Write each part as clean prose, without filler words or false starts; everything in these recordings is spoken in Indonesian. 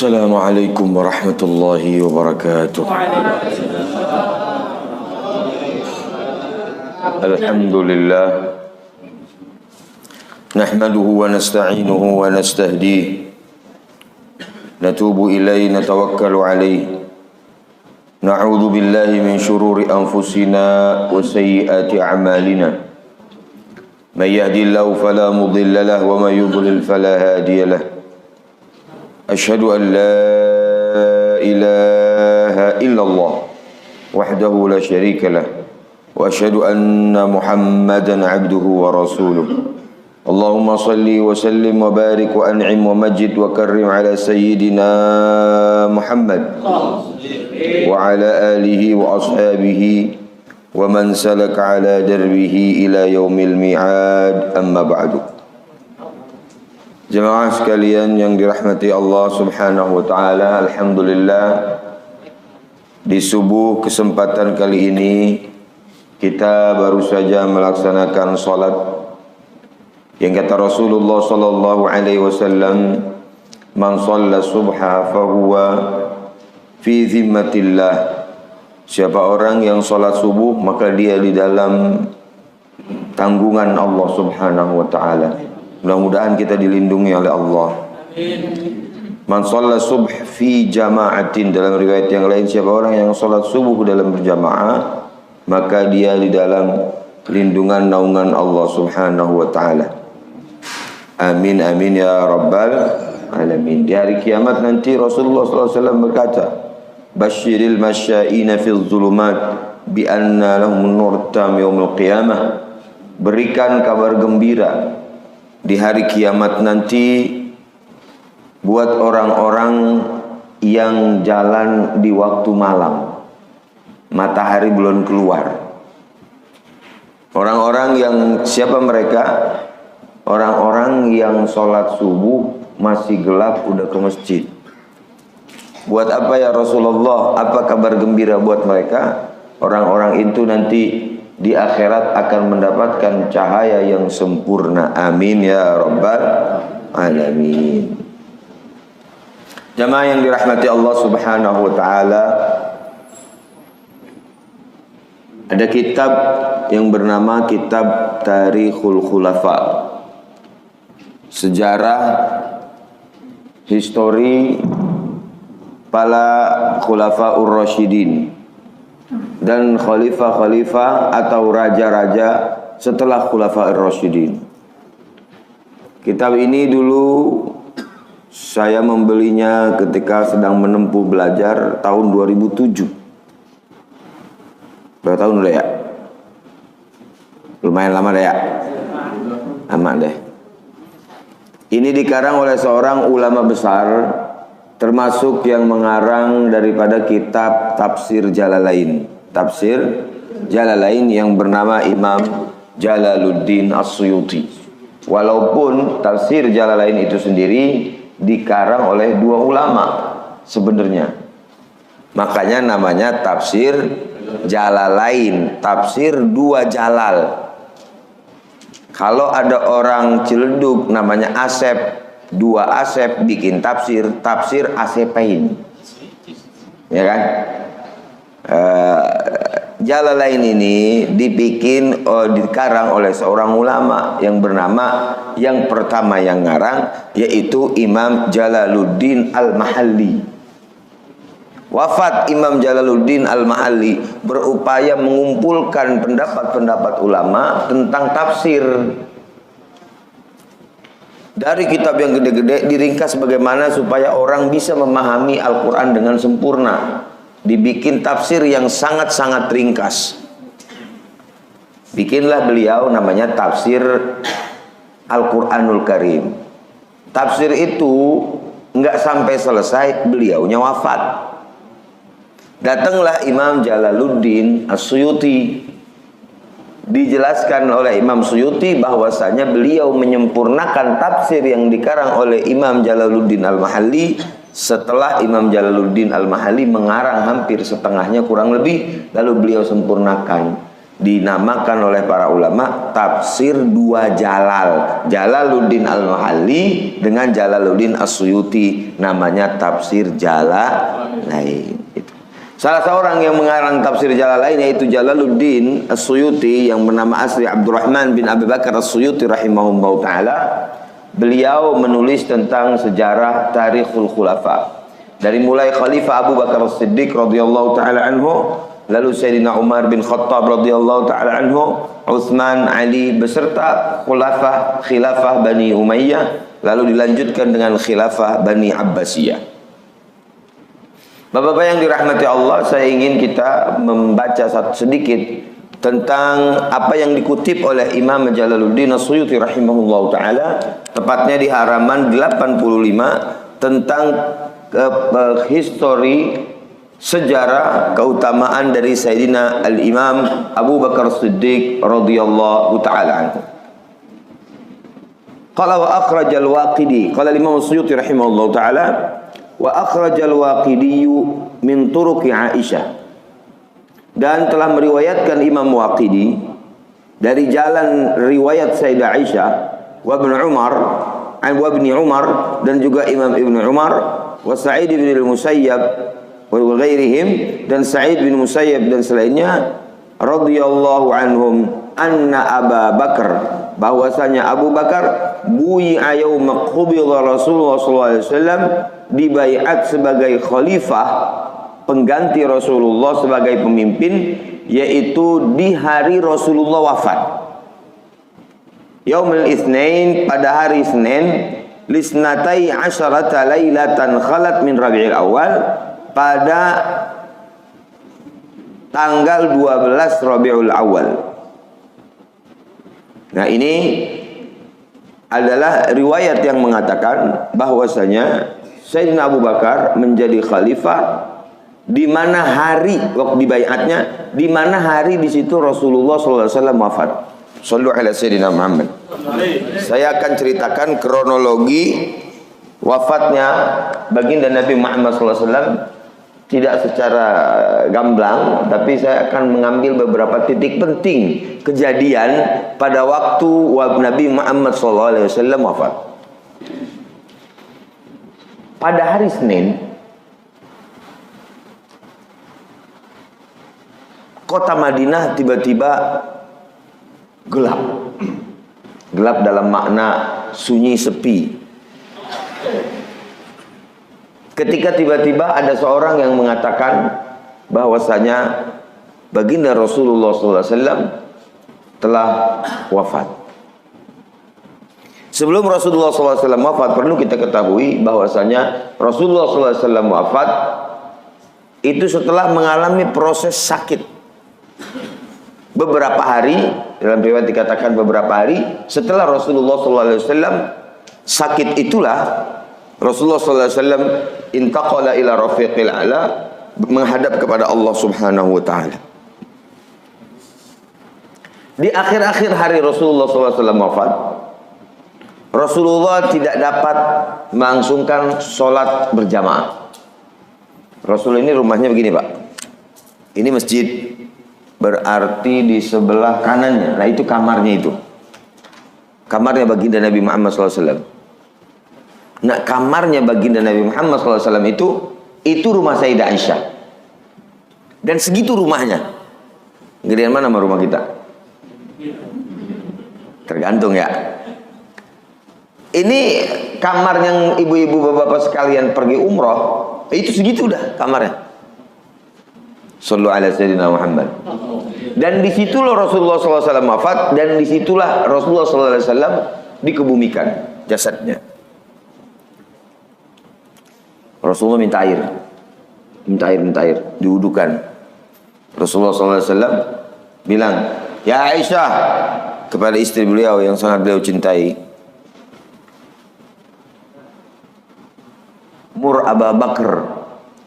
Assalamualaikum warahmatullahi wabarakatuh. Alhamdulillah nahmaduhu wa nasta'inuhu wa nastahdihi natubu ilaihi natawakkalu alaihi na'udzu billahi min syururi anfusina wa sayyiati a'malina may yahdihillahu fala mudilla lahu wa may yudlil fala hadiya lahu أشهد أن لا إله إلا الله وحده لا شريك له وأشهد أن محمدا عبده ورسوله اللهم صل وسلم وبارك وأنعم ومجد وكرم على سيدنا محمد وعلى آله وأصحابه ومن سلك على دربه إلى يوم الميعاد أما بعد. Jemaah sekalian yang dirahmati Allah subhanahu wa ta'ala, alhamdulillah di subuh kesempatan kali ini kita baru saja melaksanakan salat yang kata Rasulullah sallallahu alaihi wasallam, man shalla subha fahuwa fi zimmatillah. Siapa orang yang salat subuh maka dia di dalam tanggungan Allah subhanahu wa ta'ala. Mudah-mudahan kita dilindungi oleh Allah. Man shalla subh fi jama'atin, dalam riwayat yang lain siapa orang yang salat subuh dalam berjamaah maka dia di dalam lindungan naungan Allah subhanahu wa ta'ala. Amin amin ya rabbal alamin. Di hari kiamat nanti Rasulullah SAW berkata, Basyiril masya'ina fil zulumat bi anna lahum nur tam yaumil qiyamah. Berikan kabar gembira di hari kiamat nanti buat orang-orang yang jalan di waktu malam, matahari belum keluar. Orang-orang yang siapa mereka? Orang-orang yang sholat subuh masih gelap udah ke masjid. Buat apa ya Rasulullah? Apa kabar gembira buat mereka? Orang-orang itu nanti di akhirat akan mendapatkan cahaya yang sempurna. Amin ya rabbal alamin. Jamaah yang dirahmati Allah subhanahu wa ta'ala, ada kitab yang bernama Kitab Tarikhul Khulafa, sejarah histori para Khulafaur Rasyidin dan khalifah-khalifah atau raja-raja setelah Khulafaur Rasyidin. Kitab ini dulu saya membelinya ketika sedang menempuh belajar tahun 2007. Berapa tahun udah ya? Lumayan lama deh ya? Lama deh. Ini dikarang oleh seorang ulama besar, termasuk yang mengarang daripada kitab Tafsir Jalalain. Tafsir Jalalain yang bernama Imam Jalaluddin As-Suyuti. Walaupun Tafsir Jalalain itu sendiri dikarang oleh dua ulama sebenarnya. Makanya namanya Tafsir Jalalain, tafsir dua jalal. Kalau ada orang Ciledug namanya Asep, dua Asep bikin tafsir, tafsir Asepain, ya kan? Jalalain ini dikarang oleh seorang ulama yang bernama, yang pertama yang ngarang yaitu Imam Jalaluddin Al-Mahalli. Wafat Imam Jalaluddin Al-Mahalli berupaya mengumpulkan pendapat-pendapat ulama tentang tafsir. Dari kitab yang gede-gede diringkas bagaimana supaya orang bisa memahami Al-Quran dengan sempurna. Dibikin tafsir yang sangat-sangat ringkas. Bikinlah beliau namanya Tafsir Al-Quranul Karim. Tafsir itu nggak sampai selesai beliaunya wafat. Datanglah Imam Jalaluddin As-Suyuti. Dijelaskan oleh Imam Suyuti bahwasanya beliau menyempurnakan tafsir yang dikarang oleh Imam Jalaluddin Al-Mahalli setelah Imam Jalaluddin Al-Mahalli mengarang hampir setengahnya kurang lebih, lalu beliau sempurnakan. dinamakan oleh para ulama tafsir dua Jalal, Jalaluddin Al-Mahalli dengan Jalaluddin As-Suyuti, namanya tafsir Jalalain. Salah seorang yang mengarang tafsir Jalalain yaitu Jalaluddin As-Suyuti yang bernama asli Abdurrahman bin Abi Bakar As-Suyuti rahimahullah ta'ala. Beliau menulis tentang sejarah Tarikhul Khulafa, dari mulai Khalifah Abu Bakar As-Siddiq radhiyallahu ta'ala anhu, lalu Sayyidina Umar bin Khattab radhiyallahu ta'ala anhu, Utsman, Ali, beserta khilafah Bani Umayyah, lalu dilanjutkan dengan khilafah Bani Abbasiyah. Bapak-bapak yang dirahmati Allah, saya ingin kita membaca sedikit tentang apa yang dikutip oleh Imam Jalaluddin As-Suyuti rahimahullah ta'ala, tepatnya di halaman 85, tentang histori sejarah keutamaan dari Sayyidina Al-Imam Abu Bakar Siddiq radhiyallahu ta'ala anhu. Qala wa akhrajal Waqidi, qala Imam As-Suyuti rahimahullah ta'ala, wa akhrajal Waqidi min turuqi Aisyah, dan telah meriwayatkan Imam Waqidi dari jalan riwayat Sayyidah Aisyah wa Ibn Umar dan juga Imam Ibn Umar wa Sa'id bin al-Musayyab wa ghairihim, dan Sa'id bin Musayyab dan selainnya, radhiyallahu anhum, anna Aba Bakar, bahwasanya Abu Bakar bui'a yauma qubida Rasulullah sallallahu alaihi wasallam, dibaiat sebagai khalifah, pengganti Rasulullah sebagai pemimpin, yaitu di hari Rasulullah wafat. Yaumul Itsnain, pada hari Senin, lisnatai asyarata lailatan khalat min Rabiul Awal, pada tanggal 12 Rabiul Awal. Nah, ini adalah riwayat yang mengatakan bahwasanya Sayyidina Abu Bakar menjadi khalifah di mana hari waktu dibaiatnya, di mana hari di situ Rasulullah SAW wafat. Shallu ala Sayyidina Muhammad. Saya akan ceritakan kronologi wafatnya baginda Nabi Muhammad SAW, tidak secara gamblang, tapi saya akan mengambil beberapa titik penting kejadian pada waktu Nabi Muhammad SAW wafat. Pada hari Senin, kota Madinah tiba-tiba gelap. Gelap dalam makna sunyi, sepi. Ketika tiba-tiba ada seorang yang mengatakan bahwasanya baginda Rasulullah SAW telah wafat. Sebelum Rasulullah SAW wafat, perlu kita ketahui bahwasanya Rasulullah SAW wafat itu setelah mengalami proses sakit beberapa hari. Dalam riwayat dikatakan beberapa hari setelah Rasulullah SAW sakit, itulah Rasulullah SAW intaqala ila rafiqil a'la, menghadap kepada Allah Subhanahu wa ta'ala. Di akhir-akhir hari Rasulullah SAW wafat, Rasulullah tidak dapat melangsungkan sholat berjamaah. Rasul ini rumahnya begini, Pak. Ini masjid, berarti di sebelah kanannya. Nah, itu kamarnya itu. Kamarnya baginda Nabi Muhammad SAW. Nah, kamarnya baginda Nabi Muhammad SAW itu rumah Sayyidah Aisyah. Dan segitu rumahnya. Gedean mana sama rumah kita? Tergantung ya. Ini kamar yang ibu-ibu bapak-bapak sekalian pergi umroh, itu segitu udah kamarnya. Sallu ala Sayyidina Muhammad. Dan disitulah Rasulullah SAW wafat, dan disitulah Rasulullah SAW dikebumikan jasadnya. Rasulullah minta air, diwudukan. Rasulullah SAW bilang, ya Aisyah, kepada istri beliau yang sangat beliau cintai, mur Abu Bakar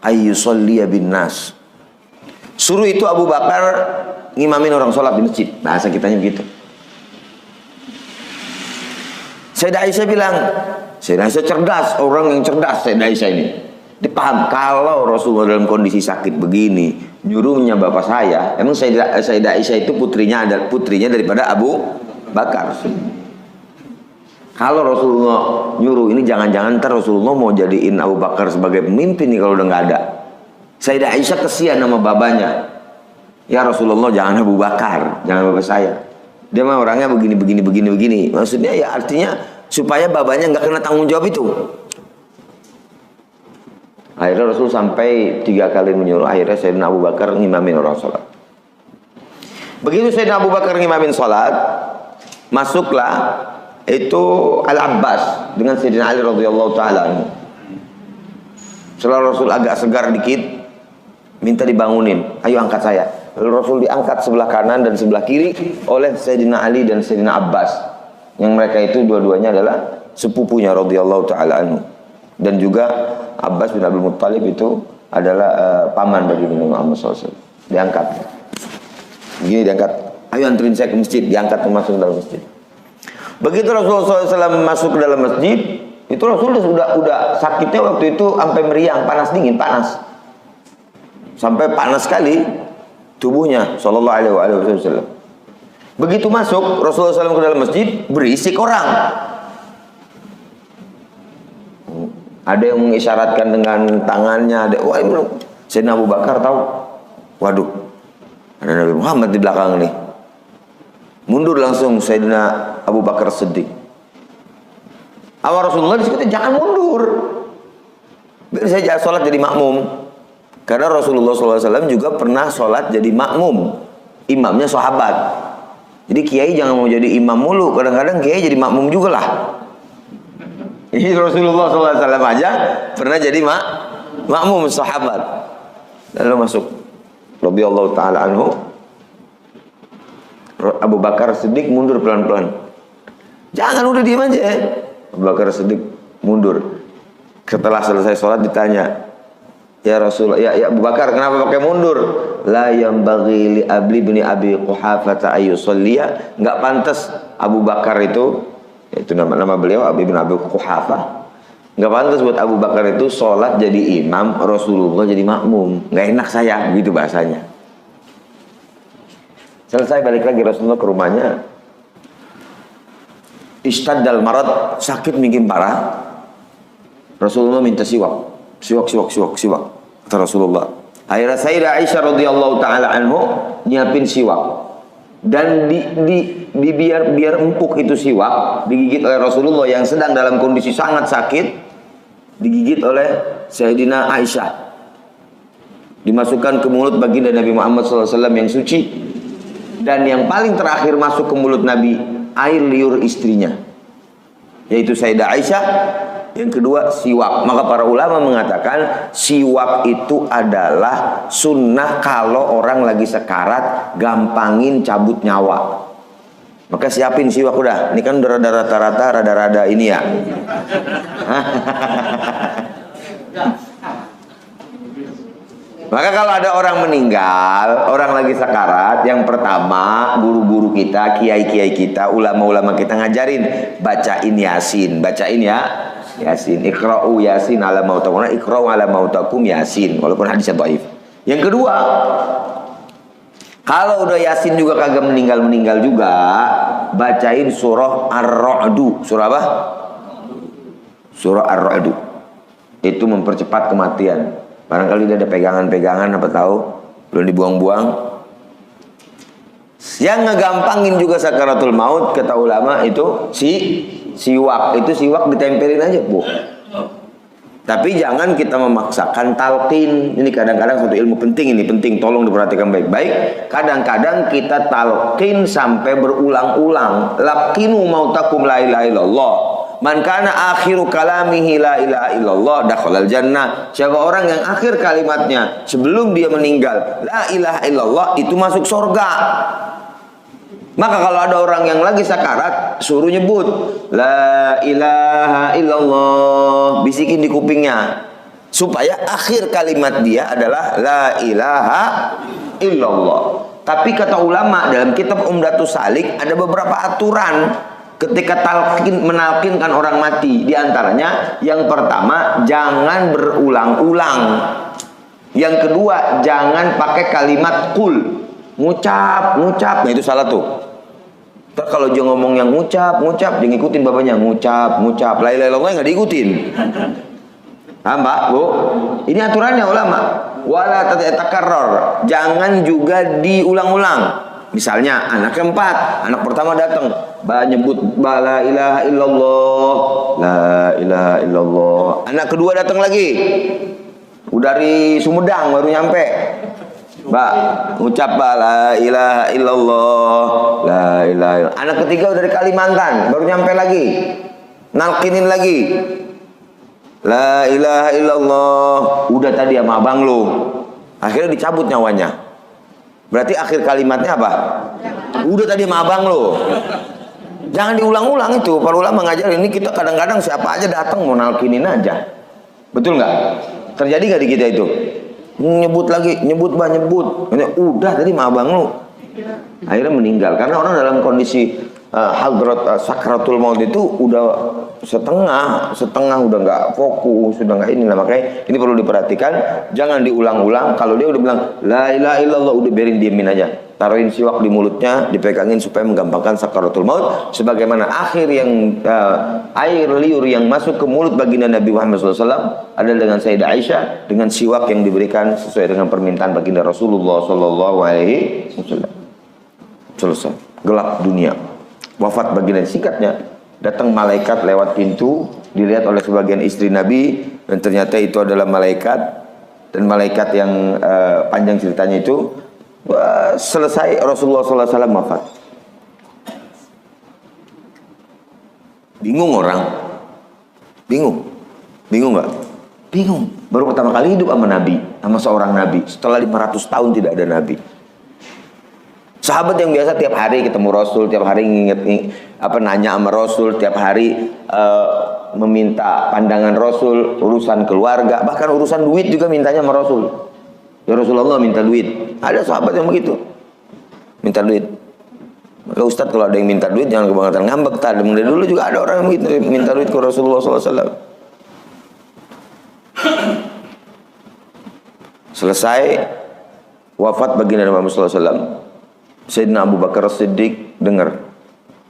ayyusalliya bin nas. Suruh itu Abu Bakar ngimamin orang sholat di masjid. Bahasa kitanya begitu. Sayyidah Aisyah bilang, Sayyidah Aisyah cerdas, orang yang cerdas Sayyidah Aisyah ini. Dia paham kalau Rasulullah dalam kondisi sakit begini, nyuruhnya bapak saya. Emang Sayyidah Aisyah itu putrinya daripada Abu Bakar. Kalau Rasulullah nyuruh ini, jangan-jangan ntar Rasulullah mau jadiin Abu Bakar sebagai pemimpin nih kalau udah nggak ada. Sayyidah Aisyah kesian sama babanya. Ya Rasulullah, jangan Abu Bakar, jangan bapak saya. Dia mah orangnya begini. Maksudnya ya artinya supaya babanya nggak kena tanggung jawab itu. Akhirnya Rasul sampai 3 kali menyuruh. Akhirnya Sayyidina Abu Bakar ngimamin orang sholat. Begitu Sayyidina Abu Bakar ngimamin sholat, masuklah itu Al-Abbas dengan Sayyidina Ali radhiyallahu ta'ala. Setelah Rasul agak segar dikit, minta dibangunin, ayo angkat saya. Lalu Rasul diangkat sebelah kanan dan sebelah kiri oleh Sayyidina Ali dan Sayyidina Abbas, yang mereka itu dua-duanya adalah sepupunya radhiyallahu ta'ala anhu. Dan juga Abbas bin Abdul Muttalib itu adalah paman bagi Nabi Muhammad SAW. Diangkat begini, diangkat, ayo anterin saya ke masjid. Diangkat masuk ke dalam masjid. Begitu Rasulullah SAW masuk ke dalam masjid, itu Rasul udah sakitnya waktu itu sampai meriang, panas dingin, panas sampai panas sekali tubuhnya Sallallahu Alaihi Wasallam. Begitu masuk Rasulullah SAW ke dalam masjid, berisik orang. Ada yang mengisyaratkan dengan tangannya, ada wah ini Sayyidina Abu Bakar tahu. Waduh, ada Nabi Muhammad di belakang nih. Mundur langsung Sayyidina Abu Bakar Siddiq. Awal Rasulullah disitu jangan mundur. Biar saya sholat jadi makmum. Karena Rasulullah SAW juga pernah sholat jadi makmum. Imamnya sahabat. Jadi kiai jangan mau jadi imam mulu. Kadang-kadang kiai jadi makmum juga lah. Ini Rasulullah SAW aja pernah jadi makmum sahabat. Lalu masuk radhiyallahu ta'ala anhu. Abu Bakar Siddiq mundur pelan-pelan. Jangan udah diam aja. Abu Bakar Siddiq mundur. Setelah selesai sholat ditanya, ya Rasulullah, ya Abu Bakar, kenapa pakai mundur? La yambaghi li Abli bin Abi Quhafah ayyusalliya. Enggak pantas Abu Bakar itu nama beliau Abi bin Abi Quhafah. Enggak pantas buat Abu Bakar itu sholat jadi imam, Rasulullah jadi makmum. Enggak enak saya, begitu bahasanya. Selesai balik lagi Rasulullah ke rumahnya. Istaddal marad, sakit makin parah. Rasulullah minta siwak. Kata Rasulullah. Akhirnya Sayyidah Aisyah radhiyallahu ta'ala anhu nyiapin siwak. Dan biar empuk itu siwak, digigit oleh Rasulullah yang sedang dalam kondisi sangat sakit, digigit oleh Sayyidina Aisyah. Dimasukkan ke mulut baginda Nabi Muhammad SAW yang suci. Dan yang paling terakhir masuk ke mulut Nabi, air liur istrinya, yaitu Sayyidah Aisyah. Yang kedua siwak. Maka para ulama mengatakan siwak itu adalah sunnah kalau orang lagi sekarat, gampangin cabut nyawa. Maka siapin siwak udah. Ini kan udah rada-rada ini ya. Maka kalau ada orang meninggal, orang lagi sekarat, yang pertama guru-guru kita, kiai-kiai kita, ulama-ulama kita ngajarin bacain Yasin, bacain ya Yasin, iqra'u Yasin ala mautakum, iqra'u ala mautakum Yasin, walaupun hadisnya dhaif. Yang kedua, kalau udah Yasin juga kagak meninggal juga, bacain surah Ar-Ra'du. Surah apa? Surah Ar-Ra'du. Itu mempercepat kematian. Barangkali dia ada pegangan-pegangan, apa tahu belum dibuang-buang. Yang ngegampangin juga sakaratul maut kata ulama itu siwak. Itu siwak ditempelin aja, Bu. Tapi jangan kita memaksakan talqin. Ini kadang-kadang satu ilmu penting, ini penting, tolong diperhatikan baik-baik. Kadang-kadang kita talqin sampai berulang-ulang. Laqinu mautakum la ilaha illallah. Man kana akhiru kalamihi la ilaha illallah dakhalal jannah. Siapa orang yang akhir kalimatnya sebelum dia meninggal la ilaha illallah, itu masuk surga. Maka kalau ada orang yang lagi sakarat, suruh nyebut la ilaha illallah, bisikin di kupingnya supaya akhir kalimat dia adalah la ilaha illallah. Tapi kata ulama dalam kitab Umdatus Salik ada beberapa aturan. ketika menalkinkan orang mati, diantaranya yang pertama jangan berulang-ulang, yang kedua jangan pakai kalimat kul, ngucap, nah itu salah tuh. Terus kalau dia ngomong yang ngucap, dia ngikutin bapaknya ngucap, la ilaha illallah nggak diikutin. Paham Pak, Bu? Ini aturannya ulama. Wala tatakarrar, jangan juga diulang-ulang. Misalnya anak keempat, anak pertama datang, nyebut la ilaha illallah, la ilaha illallah. Anak kedua datang lagi, dari Sumedang baru nyampe, Mbak, ngucap la ilaha illallah, la ilaha illallah. Anak ketiga dari Kalimantan baru nyampe lagi, nalkinin lagi, la ilaha illallah. Udah tadi sama abang lu, akhirnya dicabut nyawanya. Berarti akhir kalimatnya apa? Udah tadi sama abang lo. Jangan diulang-ulang itu. Para ulama ngajarin ini, kita kadang-kadang siapa aja datang mau nalkinin aja. Betul nggak? Terjadi nggak di kita itu? Nyebut lagi, nyebut. Udah tadi sama abang lo. Akhirnya meninggal. Karena orang dalam kondisi hadrat sakratul maut itu udah setengah udah nggak fokus, sudah nggak ini lah. Makanya ini perlu diperhatikan, jangan diulang-ulang. Kalau dia udah bilang la ilaha illallah, udah biarin, diemin aja, taruhin siwak di mulutnya, dipegangin supaya menggampangkan sakratul maut. Sebagaimana akhir yang air liur yang masuk ke mulut baginda Nabi Muhammad SAW adalah dengan Sayyidah Aisyah, dengan siwak yang diberikan sesuai dengan permintaan baginda Rasulullah SAW. Selesai, gelap dunia, wafat baginda. Sikatnya datang malaikat lewat pintu, dilihat oleh sebagian istri Nabi, dan ternyata itu adalah malaikat. Dan malaikat yang panjang ceritanya itu, selesai Rasulullah SAW wafat. Bingung orang, bingung nggak? Bingung. Baru pertama kali hidup sama Nabi, sama seorang Nabi. Setelah 500 tahun tidak ada Nabi. Sahabat yang biasa tiap hari ketemu Rasul, tiap hari nanya sama Rasul, tiap hari meminta pandangan Rasul, urusan keluarga, bahkan urusan duit juga mintanya sama Rasul. Ya Rasulullah, minta duit. Ada sahabat yang begitu, minta duit. Maka Ustadz kalau ada yang minta duit jangan kebangetan ngambek. Tadi dari dulu juga ada orang yang begitu, minta duit ke Rasulullah SAW. Selesai wafat baginda Nabi Muhammad SAW, Sayyidina Abu Bakar As-Siddiq dengar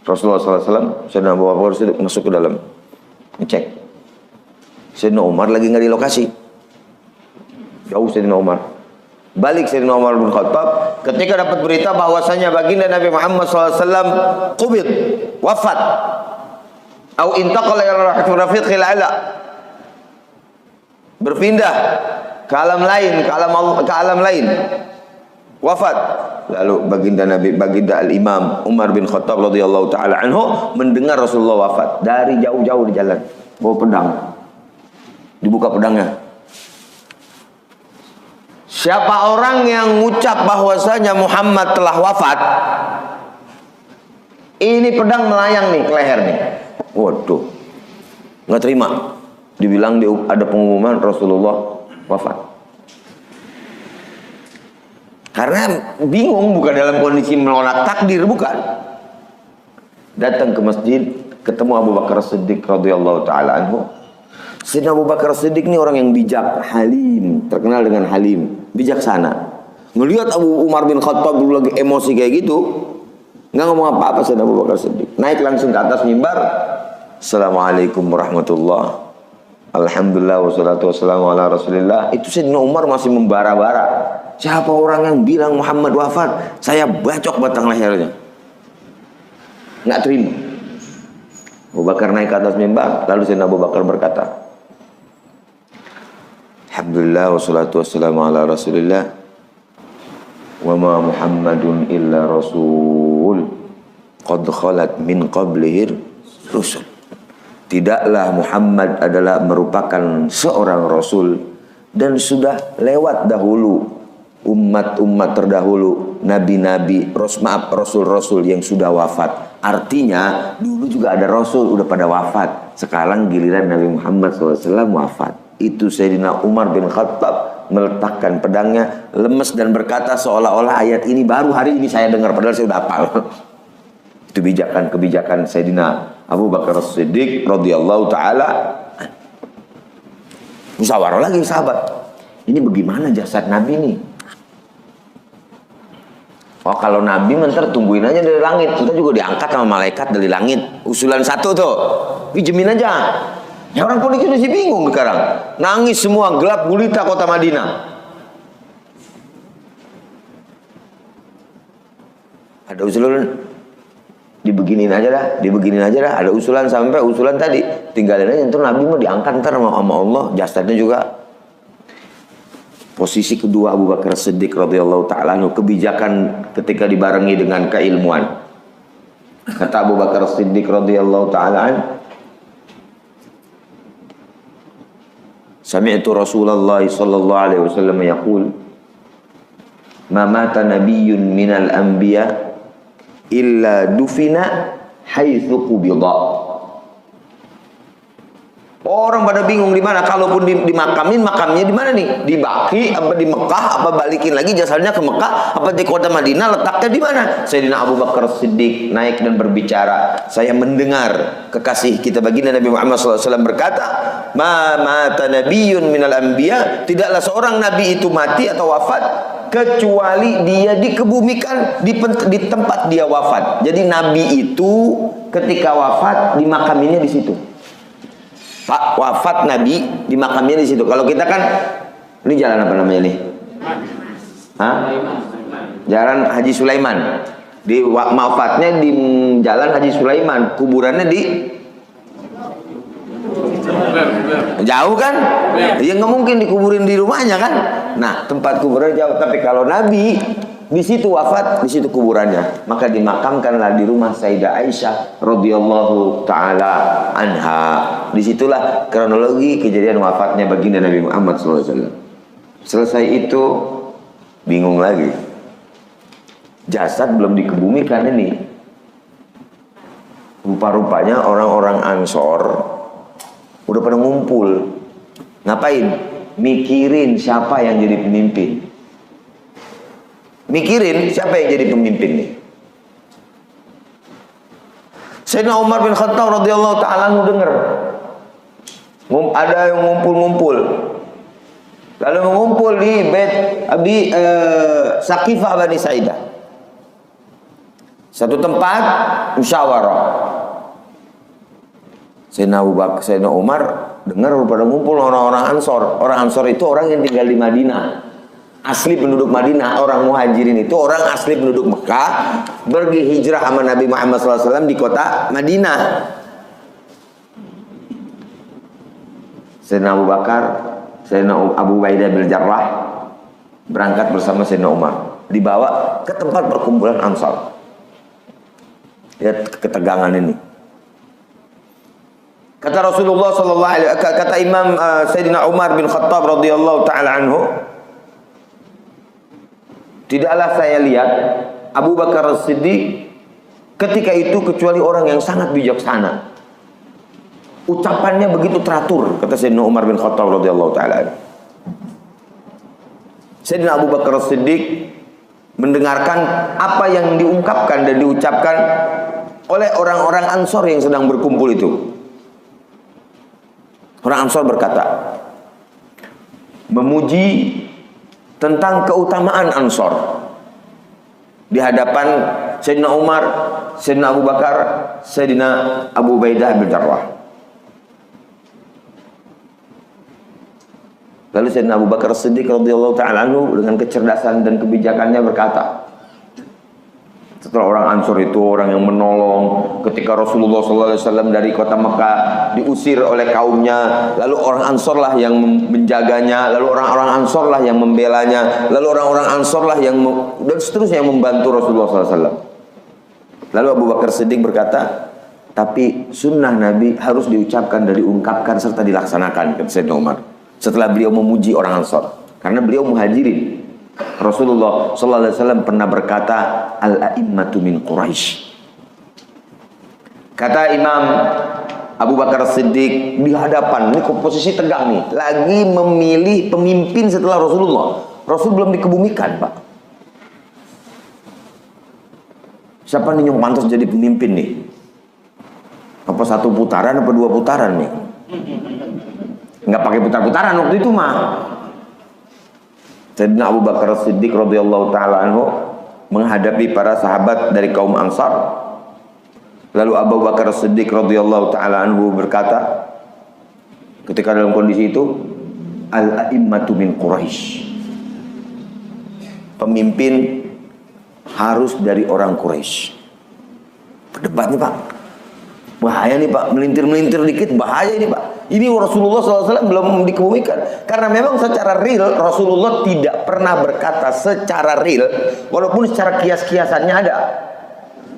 Rasulullah SAW. Sayyidina Abu Bakar As-Siddiq masuk ke dalam, ngecek. Sayyidina Umar lagi nggak di lokasi, jauh Sayyidina Umar. Balik Sayyidina Umar bin Khattab ketika dapat berita bahwasanya baginda Nabi Muhammad SAW qubid, wafat, au intaqala ila rafiqil a'la, berpindah ke alam lain, wafat. Lalu baginda Al-Imam Umar bin Khattab radhiyallahu taala anhu mendengar Rasulullah wafat dari jauh-jauh di jalan, bawa pedang, dibuka pedangnya. Siapa orang yang mengucap bahwasanya Muhammad telah wafat, ini pedang melayang nih ke leher nih. Waduh, nggak terima. Dibilang ada pengumuman Rasulullah wafat. Karena bingung, bukan dalam kondisi menolak takdir, bukan. Datang ke masjid, ketemu Abu Bakar As-Siddiq radhiyallahu taala anhu. Sayyidina Abu Bakar As-Siddiq ini orang yang bijak, halim, terkenal dengan halim, bijaksana. Ngelihat Abu Umar bin Khattab dulu lagi emosi kayak gitu, nggak ngomong apa-apa. Sayyidina Abu Bakar As-Siddiq naik langsung ke atas mimbar. Assalamualaikum warahmatullah, alhamdulillah wassalatu wassalamu ala rasulillah. Itu Sayyidina Umar masih membara-bara. Siapa orang yang bilang Muhammad wafat, saya bacok batang lehernya. Nggak terima. Abu Bakar naik ke atas mimbar, lalu Sayyidina Abu Bakar berkata, alhamdulillah wassalatu wassalamu ala rasulillah, wa ma Muhammadun illa rasul qad khalat min qablihir rusul. Tidaklah Muhammad adalah merupakan seorang rasul, dan sudah lewat dahulu umat-umat terdahulu, nabi-nabi, rasul-rasul yang sudah wafat. Artinya dulu juga ada rasul udah pada wafat. Sekarang giliran Nabi Muhammad SAW wafat. Itu Sayyidina Umar bin Khattab meletakkan pedangnya, lemes dan berkata seolah-olah ayat ini baru hari ini saya dengar, padahal saya udah hafal. Itu kebijakan Sayyidina Abu Bakar As-Siddiq radhiyallahu taala. Musyawarah lagi sahabat. Ini bagaimana jasad Nabi nih? Oh, kalau Nabi ntar tungguin aja dari langit. Kita juga diangkat sama malaikat dari langit. Usulan satu tuh. Pinjemin aja. Ya orang politik masih bingung sekarang. Nangis semua, gelap gulita kota Madinah. Ada usulan dibeginin aja dah. Ada usulan sampai usulan tadi tinggalin aja, ntar Nabi mau diangkat ntar sama Allah, jasadnya juga. Posisi kedua Abu Bakar Siddiq radhiyallahu taala kebijakan ketika dibarengi dengan keilmuan. Kata Abu Bakar Siddiq radhiyallahu taala, sami'tu Rasulullah sallallahu alaihi wasallam yaqul, ma mata nabiyyun minal anbiya illa dufina haitsu qubida. Orang pada bingung di mana, kalaupun dimakamin, makamnya di mana nih? Di Baqi apa di Mekah, apa balikin lagi jasadnya ke Mekah, apa di kota Madinah, letaknya di mana? Sayyidina Abu Bakar Siddiq naik dan berbicara, saya mendengar kekasih kita baginda Nabi Muhammad SAW berkata, ma mata nabiyyun minal anbiya, tidaklah seorang nabi itu mati atau wafat kecuali dia dikebumikan di tempat dia wafat. Jadi nabi itu ketika wafat dimakaminnya di situ. Pak, wafat nabi dimakamnya di situ. Kalau kita kan ini jalan apa namanya nih? Hah? Jalan Haji Sulaiman. Di wafatnya di jalan Haji Sulaiman, kuburannya di jauh kan? Ya nggak mungkin dikuburin di rumahnya kan? Nah, tempat kuburan jauh. Tapi kalau Nabi di situ wafat, di situ kuburannya, maka dimakamkanlah di rumah Sayyidah Aisyah radhiyallahu taala anha. Disitulah kronologi kejadian wafatnya baginda Nabi Muhammad SAW. Selesai itu bingung lagi. Jasad belum dikebumikan ini. Rupa-rupanya orang-orang Ansor udah pada ngumpul. Ngapain? Mikirin siapa yang jadi pemimpin. Mikirin siapa yang jadi pemimpin nih. Sayyidina Umar bin Khattab radhiyallahu ta'ala dengar. Ada yang ngumpul-ngumpul. Lalu mengumpul di Bait Abi Saqifah Bani Sa'idah. Satu tempat musyawarah. Sayyidina Abu Bakar, Sayyidina Umar dengar pada ngumpul orang-orang Ansor. Orang Ansor itu orang yang tinggal di Madinah. Asli penduduk Madinah, orang muhajirin itu orang asli penduduk Mekah, pergi hijrah sama Nabi Muhammad SAW di kota Madinah. Sayyidina Abu Bakar, Sayyidina Abu Ubaidah bin Jarrah berangkat bersama Sayyidina Umar, dibawa ke tempat perkumpulan Ansar. Lihat ketegangan ini. Kata Rasulullah SAW, kata Imam Sayyidina Umar bin Khattab radhiyallahu taala anhu, tidaklah saya lihat Abu Bakar As-Siddiq ketika itu kecuali orang yang sangat bijaksana. Ucapannya begitu teratur, kata Sayyidina Umar bin Khattab radhiyallahu taala. Sayyidina Abu Bakar As-Siddiq mendengarkan apa yang diungkapkan dan diucapkan oleh orang-orang Ansor yang sedang berkumpul itu. Orang Ansor berkata, memuji tentang keutamaan Ansor di hadapan Sayyidina Umar, Sayyidina Abu Bakar, Sayyidina Abu Ubaidah bin Jarrah. Lalu Sayyidina Abu Bakar Siddiq radhiyallahu ta'ala anhu dengan kecerdasan dan kebijakannya berkata, setelah orang Ansor itu orang yang menolong ketika Rasulullah SAW dari kota Mekah diusir oleh kaumnya, lalu orang Ansor lah yang menjaganya, lalu orang-orang Ansor lah yang membelanya, lalu orang-orang Ansor lah yang dan seterusnya yang membantu Rasulullah SAW. Lalu Abu Bakar Siddiq berkata, tapi sunnah Nabi harus diucapkan dan diungkapkan serta dilaksanakan, kata Sayyidina Umar. Setelah beliau memuji orang Ansor, karena beliau muhajirin. Rasulullah SAW pernah berkata, al-a'immatu min Quraisy. Kata Imam Abu Bakar Siddiq di hadapan, ini posisi tegang nih, lagi memilih pemimpin setelah Rasulullah. Rasul belum dikebumikan, Pak. Siapa nih yang pantas jadi pemimpin nih? Apa 1 putaran, apa 2 putaran nih? Nggak pakai putar-putaran waktu itu mah. Sayyidina Abu Bakar As-Siddiq radhiyallahu taala anhu menghadapi para sahabat dari kaum Ansar. Lalu Abu Bakar As-Siddiq radhiyallahu taala anhu berkata, ketika dalam kondisi itu, al-a'immatu min Quraisy. Pemimpin harus dari orang Quraisy. Berdebat nih Pak. Bahaya nih Pak, melintir-melintir dikit bahaya nih Pak. Ini Rasulullah SAW belum dikebumikan. Karena memang secara real Rasulullah tidak pernah berkata secara real, walaupun secara kias-kiasannya ada.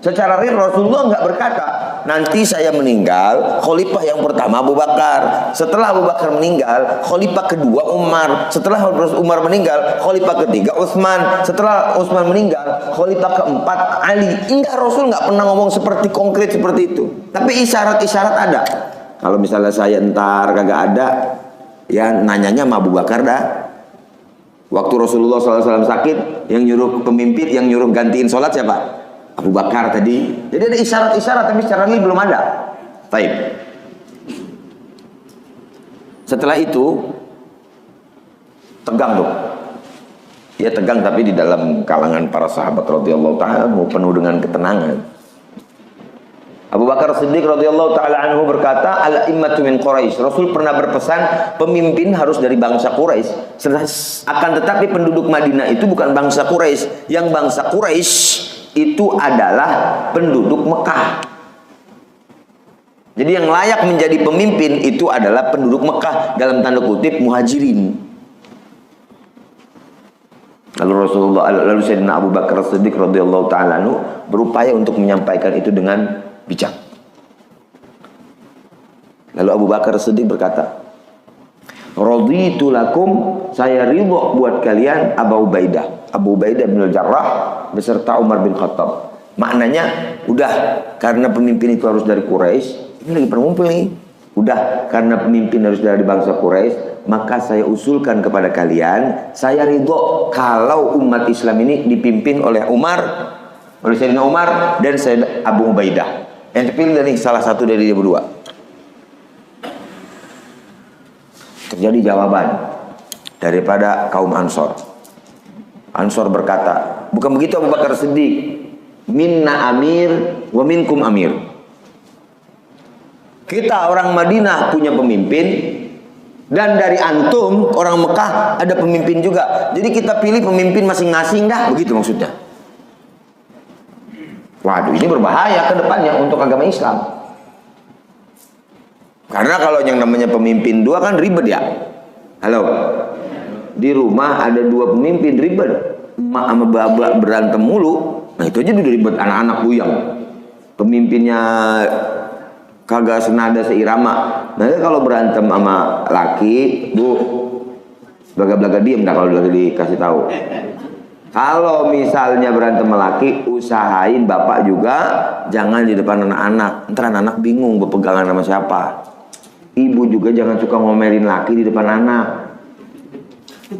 Secara real Rasulullah nggak berkata, nanti saya meninggal, khalifah yang pertama Abu Bakar. Setelah Abu Bakar meninggal, khalifah kedua Umar. Setelah Umar meninggal, khalifah ketiga Utsman. Setelah Utsman meninggal, khalifah keempat Ali. Enggak, Rasul nggak pernah ngomong seperti konkret seperti itu. Tapi isyarat-isyarat ada. Kalau misalnya saya entar kagak ada, ya nanyanya sama Abu Bakar dah. Waktu Rasulullah SAW sakit, yang nyuruh pemimpin, yang nyuruh gantiin sholat siapa? Abu Bakar tadi. Jadi ada isyarat-isyarat, tapi secara ini belum ada. Baik. Setelah itu tegang tuh. Ya tegang, tapi di dalam kalangan para sahabat radhiyallahu taala penuh dengan ketenangan. Abu Bakar Siddiq radhiyallahu taala anhu berkata, al-immatu min Quraisy. Rasul pernah berpesan pemimpin harus dari bangsa Quraisy. Akan tetapi penduduk Madinah itu bukan bangsa Quraisy. Yang bangsa Quraisy itu adalah penduduk Mekah. Jadi yang layak menjadi pemimpin itu adalah penduduk Mekah, dalam tanda kutip muhajirin. Lalu Sayyidina Abu Bakar Siddiq radhiyallahu taala anhu berupaya untuk menyampaikan itu dengan bijak. Lalu Abu Bakar Siddiq berkata, raditu lakum, saya ridho buat kalian Abu Ubaidah bin Al-Jarrah beserta Umar bin Khattab. Maknanya, udah karena pemimpin itu harus dari Quraisy, ini lagi pengumpul nih. Udah karena pemimpin harus dari bangsa Quraisy, maka saya usulkan kepada kalian, saya ridho kalau umat Islam ini dipimpin oleh Sayyidina Umar dan Sayyidina Abu Ubaidah. Yang terpilih dari salah satu dari dia berdua. Terjadi jawaban daripada kaum Ansor. Ansor berkata, bukan begitu Abu Bakar Siddiq, minna amir wa minkum amir. Kita orang Madinah punya pemimpin, dan dari antum orang Mekah ada pemimpin juga. Jadi kita pilih pemimpin masing-masing dah, begitu maksudnya. Waduh, ini berbahaya ke depannya untuk agama Islam. Karena kalau yang namanya pemimpin dua kan ribet ya. Halo, di rumah ada 2 pemimpin ribet, emak sama bapak berantem mulu. Nah itu aja udah ribet, anak-anak buyang. Pemimpinnya kagak senada seirama. Nah kalau berantem sama laki, bu, belaga-belaga diem dah kalau lagi dikasih tahu. Kalau misalnya berantem sama laki, usahain bapak juga jangan di depan anak-anak. Ntar anak-anak bingung berpegangan sama siapa. Ibu juga jangan suka ngomelin laki di depan anak.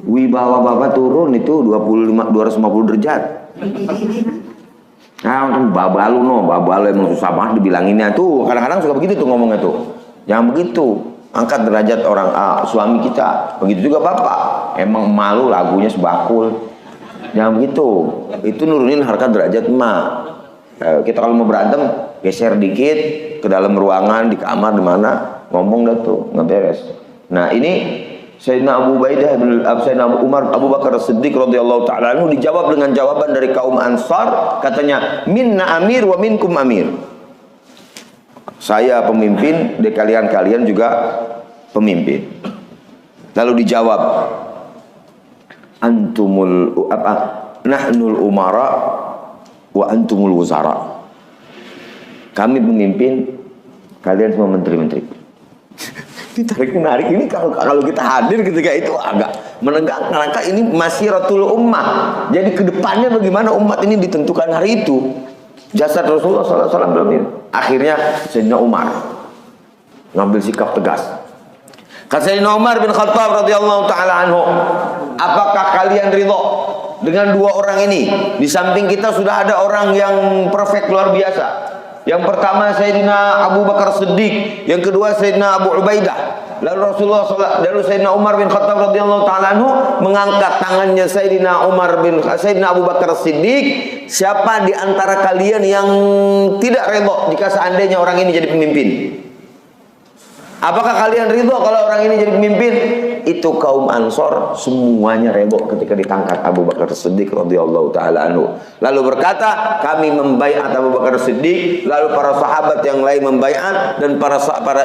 Wibawa bapak turun itu 250 derajat. Nah, untuk babalu emang susah banget dibilanginnya tuh. Kadang-kadang suka begitu tuh ngomongnya tuh. Jangan begitu. Angkat derajat orang suami kita. Begitu juga bapak. Emang malu lagunya sebakul. Jangan begitu. Itu nurunin harkat derajat emak. Kita kalau mau berantem geser dikit ke dalam ruangan, di kamar, di mana, ngomong dah tuh, nggak beres. Nah ini Sayyidina Abu Ubaidah bin Abu Bakar Siddiq radhiyallahu taala anhu dijawab dengan jawaban dari kaum Ansar, katanya minna amir wa minkum amir. Saya pemimpin, dan kalian juga pemimpin. Lalu dijawab, antumul nahnul umara wa antumul wuzara. Kami pemimpin, kalian semua menteri-menteri. Ditarik-menarik ini kalau kita hadir ketika itu agak menegangkan. Karena ini masyaratul ummah. Jadi kedepannya bagaimana umat ini ditentukan hari itu. Jasad Rasulullah SAW belum ini. Akhirnya Sayyidina Umar ngambil sikap tegas. Kata Sayyidina Umar bin Khattab radhiyallahu taala anhu, apakah kalian ridho dengan dua orang ini. Di samping kita sudah ada orang yang perfect luar biasa. Yang pertama Sayyidina Abu Bakar Siddiq, yang kedua Sayyidina Abu Ubaidah. Lalu lalu Sayyidina Umar bin Khattab radhiyallahu taala anhu mengangkat tangannya Sayyidina Abu Bakar Siddiq, siapa di antara kalian yang tidak redha jika seandainya orang ini jadi pemimpin? Apakah kalian ridho kalau orang ini jadi pemimpin? Itu kaum Ansor semuanya ridho ketika ditangkap Abu Bakar Siddiq radhiyallahu taala anhu. Lalu berkata, kami membaiat Abu Bakar Siddiq, lalu para sahabat yang lain membaiat, dan para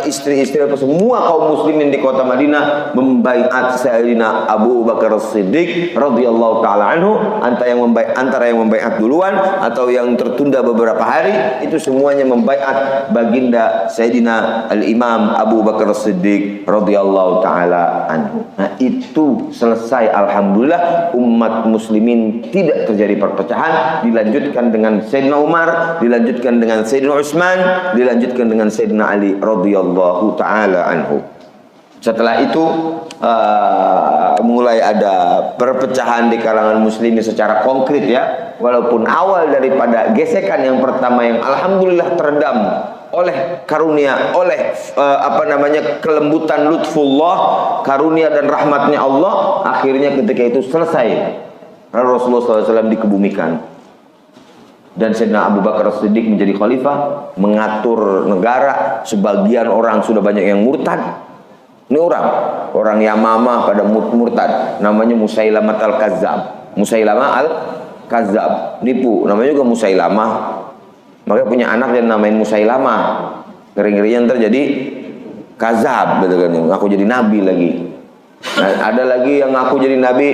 istri-istri atau semua kaum muslimin di kota Madinah membaiat Sayyidina Abu Bakar Siddiq radhiyallahu taala anhu. Antara yang membaiat duluan atau yang tertunda beberapa hari, itu semuanya membaiat baginda Sayyidina Al-Imam Abu Bakar Siddiq radhiyallahu taala anhu. Nah, itu selesai, alhamdulillah, umat muslimin tidak terjadi perpecahan. Dilanjutkan dengan Sayyidina Umar, dilanjutkan dengan Sayyidina Utsman, dilanjutkan dengan Sayyidina Ali radhiyallahu taala anhu. Setelah itu mulai ada perpecahan di kalangan muslimin secara konkret ya. Walaupun awal daripada gesekan yang pertama yang alhamdulillah teredam oleh karunia, oleh kelembutan lutfullah, karunia dan rahmatnya Allah, akhirnya ketika itu selesai. Rasulullah SAW dikebumikan dan Sayyidina Abu Bakar Siddiq menjadi khalifah, mengatur negara. Sebagian orang sudah banyak yang murtad. Ini orang Yamamah pada murtad, namanya Musailamah al-Kazzab. Musailamah al-Kazzab, nipu, namanya juga Musailamah. Makanya punya anak yang namain Musailamah. Ngeri-ngerinya ntar jadi Kazab, gitu kan, ngaku jadi nabi lagi. Nah, ada lagi yang ngaku jadi nabi,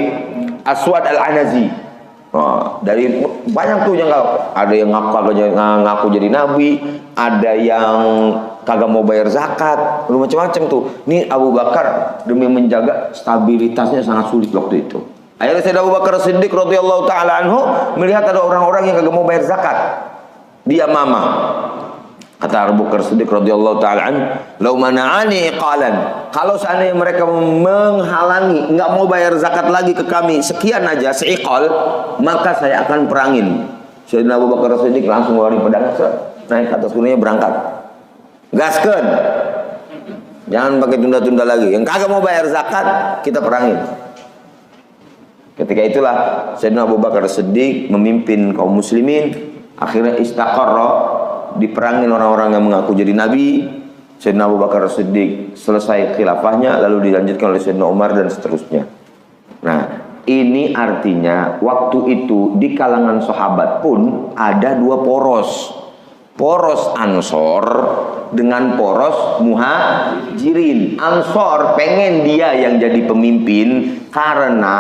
Aswad al-Anazi. Dari banyak tuh yang ada yang ngaku jadi nabi, ada yang kagak mau bayar zakat, macam-macam tuh. Ini Abu Bakar demi menjaga stabilitasnya sangat sulit waktu itu. Akhirnya Sayyidina Abu Bakar Siddiq radhiyallahu taala anhu melihat ada orang-orang yang kagak mau bayar zakat. Dia mama. Kata Abu Bakar Siddiq radhiyallahu taala anhu, "Lau mana'ani iqalan." Kalau seandainya mereka menghalangi, enggak mau bayar zakat lagi ke kami, sekian aja seiqal, maka saya akan perangin. Sayyidina Abu Bakar Siddiq langsung ngeluarin pedang, naik ke atas kudanya, berangkat. Gaskeun. Jangan pakai tunda-tunda lagi. Yang kagak mau bayar zakat, kita perangin. Ketika itulah Sayyidina Abu Bakar Siddiq memimpin kaum muslimin. Akhirnya istaqarra, diperangin orang-orang yang mengaku jadi nabi. Sayyidina Abu Bakar Siddiq selesai khilafahnya, lalu dilanjutkan oleh Sayyidina Umar dan seterusnya. Nah, ini artinya waktu itu di kalangan sahabat pun ada dua poros. Poros Ansor dengan poros Muhajirin. Ansor pengen dia yang jadi pemimpin karena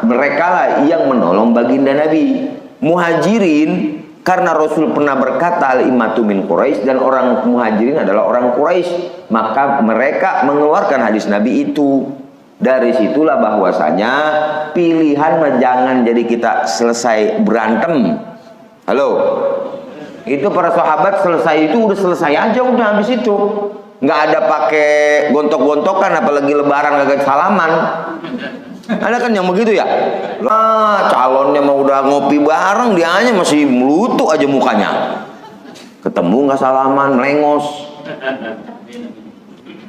mereka lah yang menolong baginda Nabi. Muhajirin karena Rasul pernah berkata al-imatu min Quraisy, dan orang Muhajirin adalah orang Quraisy, maka mereka mengeluarkan hadis Nabi itu. Dari situlah bahwasanya pilihan jangan jadi kita selesai berantem. Halo. Itu para sahabat selesai itu udah selesai aja, udah habis itu. Nggak ada pakai gontok-gontokan, apalagi lebaran kagak salaman. Ada kan yang begitu ya? Lah, calonnya mau udah ngopi bareng, dia hanya masih melutuk aja mukanya. Ketemu nggak salaman, melengos.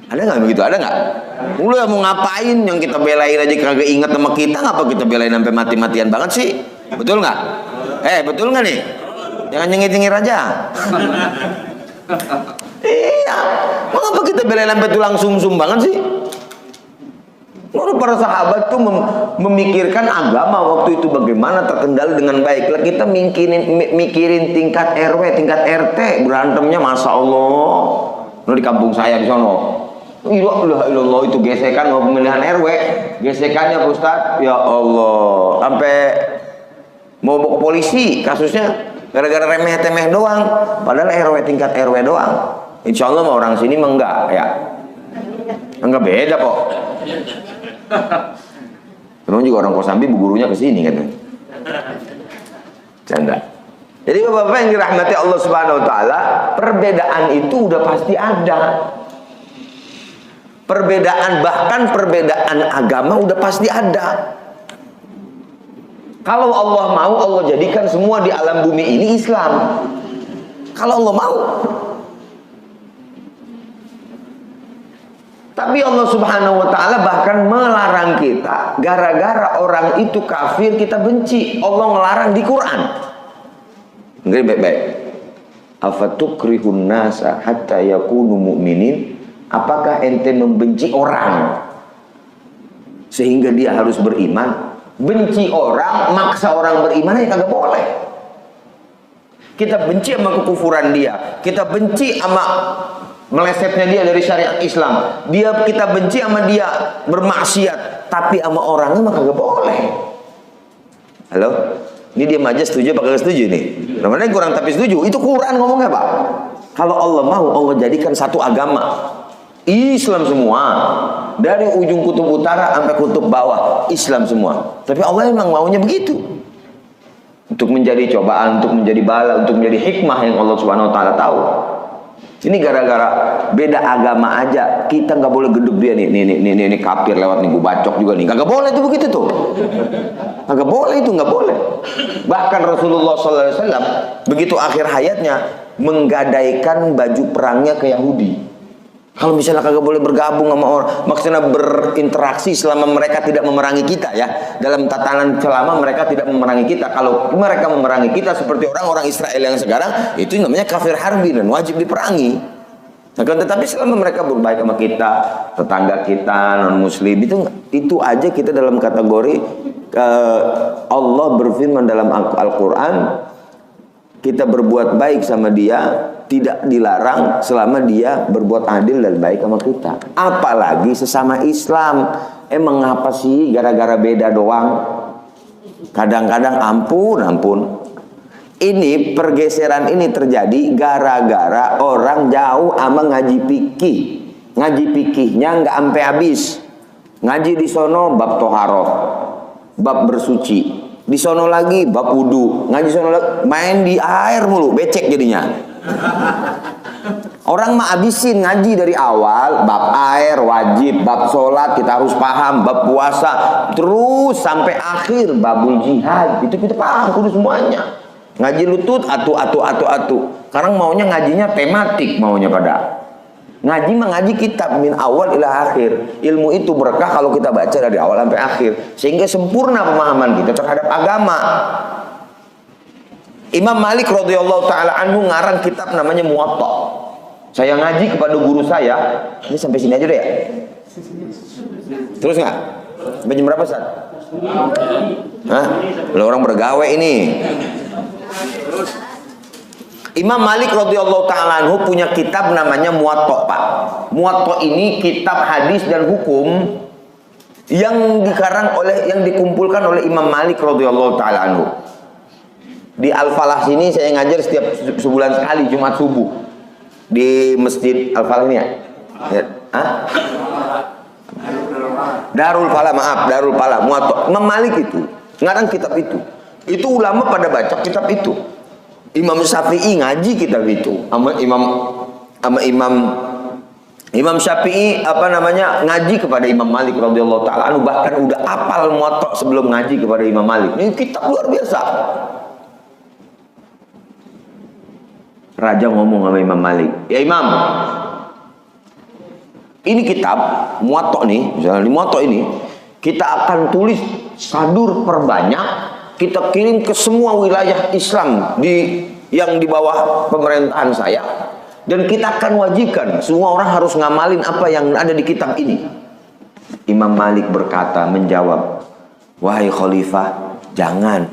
Ada nggak begitu? Ada nggak? Lu yang mau ngapain, yang kita belain aja kagak inget sama kita, ngapa kita belain sampai mati-matian banget sih? Betul nggak? Betul nggak nih? Jangan nyengir-nyengir aja. Iya, mengapa kita belain sampai tulang sumsum banget sih? Menurut para sahabat tuh memikirkan agama waktu itu bagaimana terkendali dengan baik. Lah kita mikirin tingkat RW, tingkat RT, berantemnya masya Allah. Di kampung saya di sono. Ilah itu gesekan mau pemilihan RW, gesekannya Pak Ustaz, ya Allah, sampai mau bawa ke polisi kasusnya. Gara-gara remeh-temeh doang, padahal RW tingkat RW doang. Insya Allah mau orang sini mah enggak ya, enggak beda kok. Memang juga orang Kosambi bu gurunya ke sini kan. Canda. Jadi bapak-bapak yang dirahmati Allah Subhanahu Wa Taala, perbedaan itu udah pasti ada. Perbedaan, bahkan perbedaan agama udah pasti ada. Kalau Allah mau, Allah jadikan semua di alam bumi ini Islam. Kalau Allah mau. Tapi Allah Subhanahu wa ta'ala bahkan melarang kita. Gara-gara orang itu kafir kita benci. Allah ngelarang di Quran. Dengerin baik-baik. Afatukrihun nasa hatta yakunu mu'minin. Apakah ente membenci orang sehingga dia harus beriman? Benci orang, maksa orang beriman ya kagak boleh. Kita benci sama kekufuran dia, kita benci sama melesetnya dia dari syariat Islam, kita benci sama dia bermaksiat, tapi sama orangnya mah kagak boleh. Halo? Ini dia aja setuju apa kagak setuju nih? Namanya kurang tapi setuju. Itu Quran ngomongnya, Pak. Kalau Allah mau, Allah jadikan satu agama Islam semua, dari ujung kutub utara sampai kutub bawah Islam semua. Tapi Allah memang maunya begitu, untuk menjadi cobaan, untuk menjadi bala, untuk menjadi hikmah yang Allah Subhanahu wa ta'ala tahu. Ini gara-gara beda agama aja kita nggak boleh geduk dia nih. Ini kafir lewat nih, gue bacok juga nih. Kagak boleh itu begitu tuh. Kagak boleh itu, nggak boleh. Bahkan Rasulullah SAW begitu akhir hayatnya menggadaikan baju perangnya ke Yahudi. Kalau misalnya kagak boleh bergabung sama orang, maksudnya berinteraksi selama mereka tidak memerangi kita ya. Dalam tatanan selama mereka tidak memerangi kita. Kalau mereka memerangi kita seperti orang-orang Israel yang sekarang, itu namanya kafir harbi dan wajib diperangi. Nah, tetapi selama mereka berbaik sama kita, tetangga kita, non-muslim, itu aja kita dalam kategori Allah berfirman dalam Al-Quran, kita berbuat baik sama dia tidak dilarang selama dia berbuat adil dan baik sama kita. Apalagi sesama Islam. Emang apa sih gara-gara beda doang? Kadang-kadang ampun. Ini pergeseran ini terjadi gara-gara orang jauh sama ngaji fikih. Ngaji fikihnya nggak sampai habis. Ngaji di sono bab toharoh, bab bersuci. Di sono lagi bab wudu, ngaji sono lagi, main di air mulu, becek jadinya. Orang mah abisin ngaji dari awal, bab air wajib, bab sholat kita harus paham, bab puasa, terus sampai akhir babul jihad, itu kita paham kudu semuanya. Ngaji lutut atu. Sekarang maunya ngajinya tematik, maunya pada. Ngaji mah ngaji kitab min awal ila akhir. Ilmu itu berkah kalau kita baca dari awal sampai akhir, sehingga sempurna pemahaman kita terhadap agama. Imam Malik radhiyallahu taala anhu ngarang kitab namanya Muwatta. Saya ngaji kepada guru saya. Ini sampai sini aja deh ya. Terus nggak? Sampai jam berapa, Ustaz? Hah? Lo orang bergawe ini. Imam Malik radhiyallahu taala anhu punya kitab namanya Muwatta, Pak. Muwatta ini kitab hadis dan hukum yang dikumpulkan oleh Imam Malik radhiyallahu taala anhu. Di Al-Falah sini saya ngajar setiap sebulan sekali Jumat subuh di Masjid Al-Falah ini ya. Hah? Darul Falah, maaf, Darul Falah, Muwatta. Imam Malik itu ngarang kitab itu. Itu ulama pada baca kitab itu. Imam Syafi'i ngaji kitab itu. Imam Syafi'i ngaji kepada Imam Malik radhiyallahu taala anhu, bahkan udah apal Muwatta sebelum ngaji kepada Imam Malik. Ini kitab luar biasa. Raja ngomong sama Imam Malik, "Ya Imam, ini kitab Muwatta nih, misalnya di Muwatta ini kita akan tulis sadur perbanyak, kita kirim ke semua wilayah Islam yang di bawah pemerintahan saya, dan kita akan wajibkan semua orang harus ngamalin apa yang ada di kitab ini." Imam Malik menjawab, "Wahai khalifah, jangan.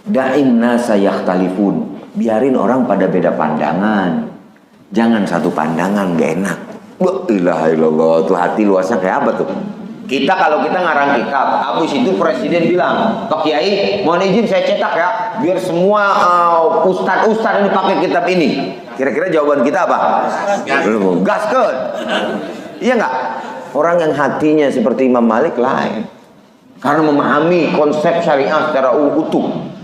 Da'in nasa yakhtalifun. Biarin orang pada beda pandangan. Jangan satu pandangan, gak enak." La ilaha illallah, tuh hati luasnya kayak apa tuh? Kalau kita ngarang kitab, habis itu presiden bilang, "Pak Kiai, mohon izin saya cetak ya, biar semua ustadz ini pakai kitab ini." Kira-kira jawaban kita apa? Gaskeun. Iya nggak? Orang yang hatinya seperti Imam Malik lain, karena memahami konsep syariah secara utuh.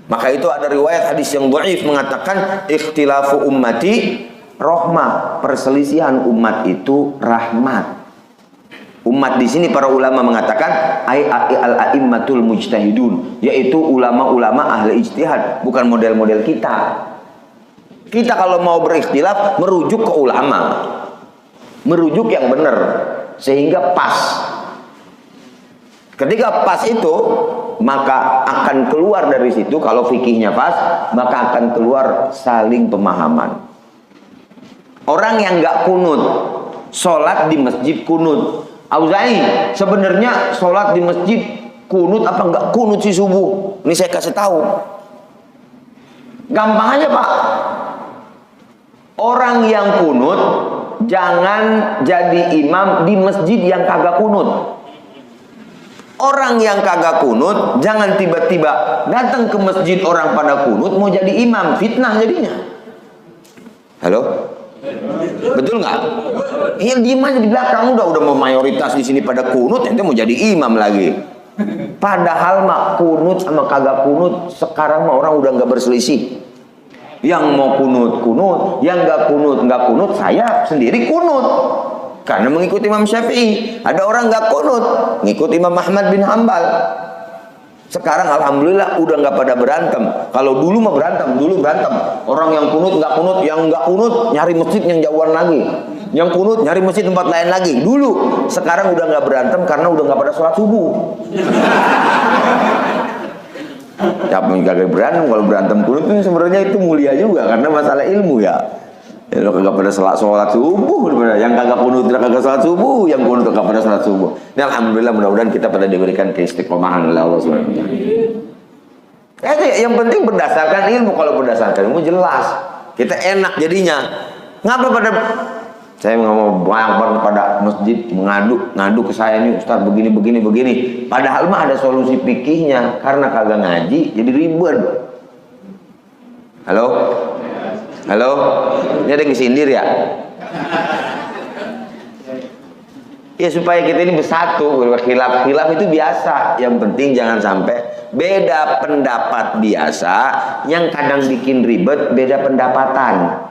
Maka itu ada riwayat hadis yang dhaif mengatakan ikhtilafu ummati rahmah, perselisihan umat itu rahmat. Umat di sini para ulama mengatakan al-a'immatul mujtahidun, yaitu ulama-ulama ahli ijtihad, bukan model-model kita. Kita kalau mau berikhtilaf merujuk ke ulama, merujuk yang benar sehingga pas. Ketika pas itu, maka akan keluar dari situ. Kalau fikihnya pas, maka akan keluar saling pemahaman. Orang yang nggak kunut, sholat di masjid kunut. Auza'i, sebenarnya sholat di masjid kunut apa nggak kunut sih subuh? Ini saya kasih tahu. Gampang aja Pak. Orang yang kunut jangan jadi imam di masjid yang kagak kunut. Orang yang kagak kunut jangan tiba-tiba datang ke masjid orang pada kunut mau jadi imam, fitnah jadinya. Halo? Betul nggak? Iya, diem aja di belakang, udah mau mayoritas di sini pada kunut, ente mau jadi imam lagi. Padahal mak kunut sama kagak kunut sekarang mah orang udah nggak berselisih. Yang mau kunut kunut, yang nggak kunut, saya sendiri kunut karena mengikuti Imam Syafi'i. Ada orang nggak kunut, ngikut Imam Ahmad bin Hambal. Sekarang alhamdulillah udah nggak pada berantem. Kalau dulu mah berantem, orang yang kunut nggak kunut, yang nggak kunut nyari masjid yang jauhan lagi, yang kunut nyari masjid tempat lain lagi. Dulu, sekarang udah nggak berantem karena udah nggak pada sholat subuh. Siapa yang kagak berantem? Kalau berantem kunut itu sebenarnya itu mulia juga karena masalah ilmu ya. Ya lo kagak pada sholat subuh, yang kagak kunut kagak sholat subuh, yang kunut kagak pada sholat subuh. Ini alhamdulillah mudah-mudahan kita pada diberikan keistiqomahan oleh Allah Subhanahu wa taala. Yang penting berdasarkan ilmu. Kalau berdasarkan ilmu jelas, kita enak jadinya. Ngapa pada saya ngomong banyak pada masjid ngadu ke saya nih Ustaz begini. Padahal mah ada solusi fikihnya, karena kagak ngaji jadi ribet. Halo? Halo? Ini ada yang kesindir ya? Ya supaya kita ini bersatu. Khilaf itu biasa. Yang penting jangan sampai beda pendapat biasa. Yang kadang bikin ribet beda pendapatan.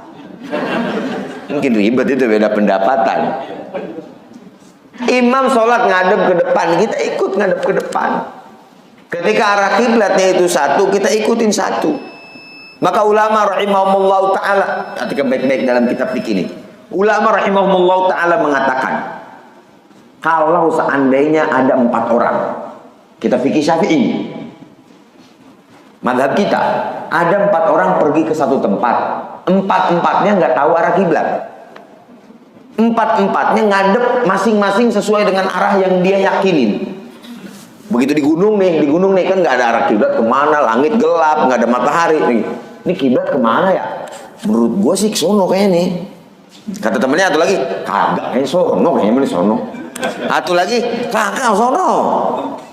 Mungkin ribet itu beda pendapatan. Imam sholat ngadep ke depan, kita ikut ngadep ke depan. Ketika arah kiblatnya itu satu, kita ikutin satu. Maka ulama rahimahumullah ta'ala, perhatikan baik-baik dalam kitab fikih ini. Ulama rahimahumullah ta'ala mengatakan, kalau seandainya ada 4 orang, kita fikih Syafi'i, madhab kita, ada 4 orang pergi ke satu tempat, 4-empatnya nggak tahu arah kiblat, 4-empatnya ngadep masing-masing sesuai dengan arah yang dia yakinin. Begitu di gunung nih kan nggak ada arah kiblat, kemana, langit gelap, nggak ada matahari nih. Ini kiblat kemana ya? Menurut gue sih ke sono kayaknya nih. Kata temennya atau lagi, kagak kayaknya sono, kayaknya sono. Atau lagi, kagak sono.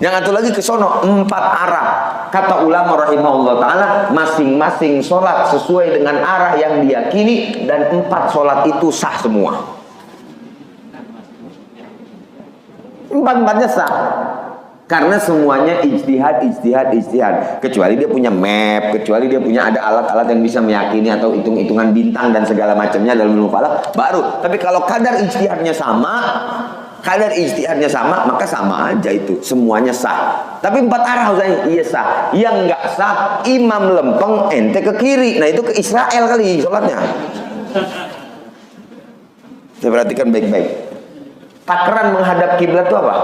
Yang atau lagi ke sono, 4 arah. Kata ulama rahimahullah ta'ala, masing-masing sholat sesuai dengan arah yang diyakini, dan 4 sholat itu sah semua. 4-empatnya sah. Karena semuanya ijtihad. Kecuali dia punya map, kecuali dia punya ada alat-alat yang bisa meyakini atau hitung-hitungan bintang dan segala macamnya dalam ilmu falak, baru. Tapi kalau kadar ijtihadnya sama, maka sama aja itu. Semuanya sah. Tapi 4 arah usahanya, iya sah. Yang nggak sah, imam lempeng, ente ke kiri. Nah itu ke Israel kali sholatnya. Saya perhatikan baik-baik. Takaran menghadap kiblat itu apa?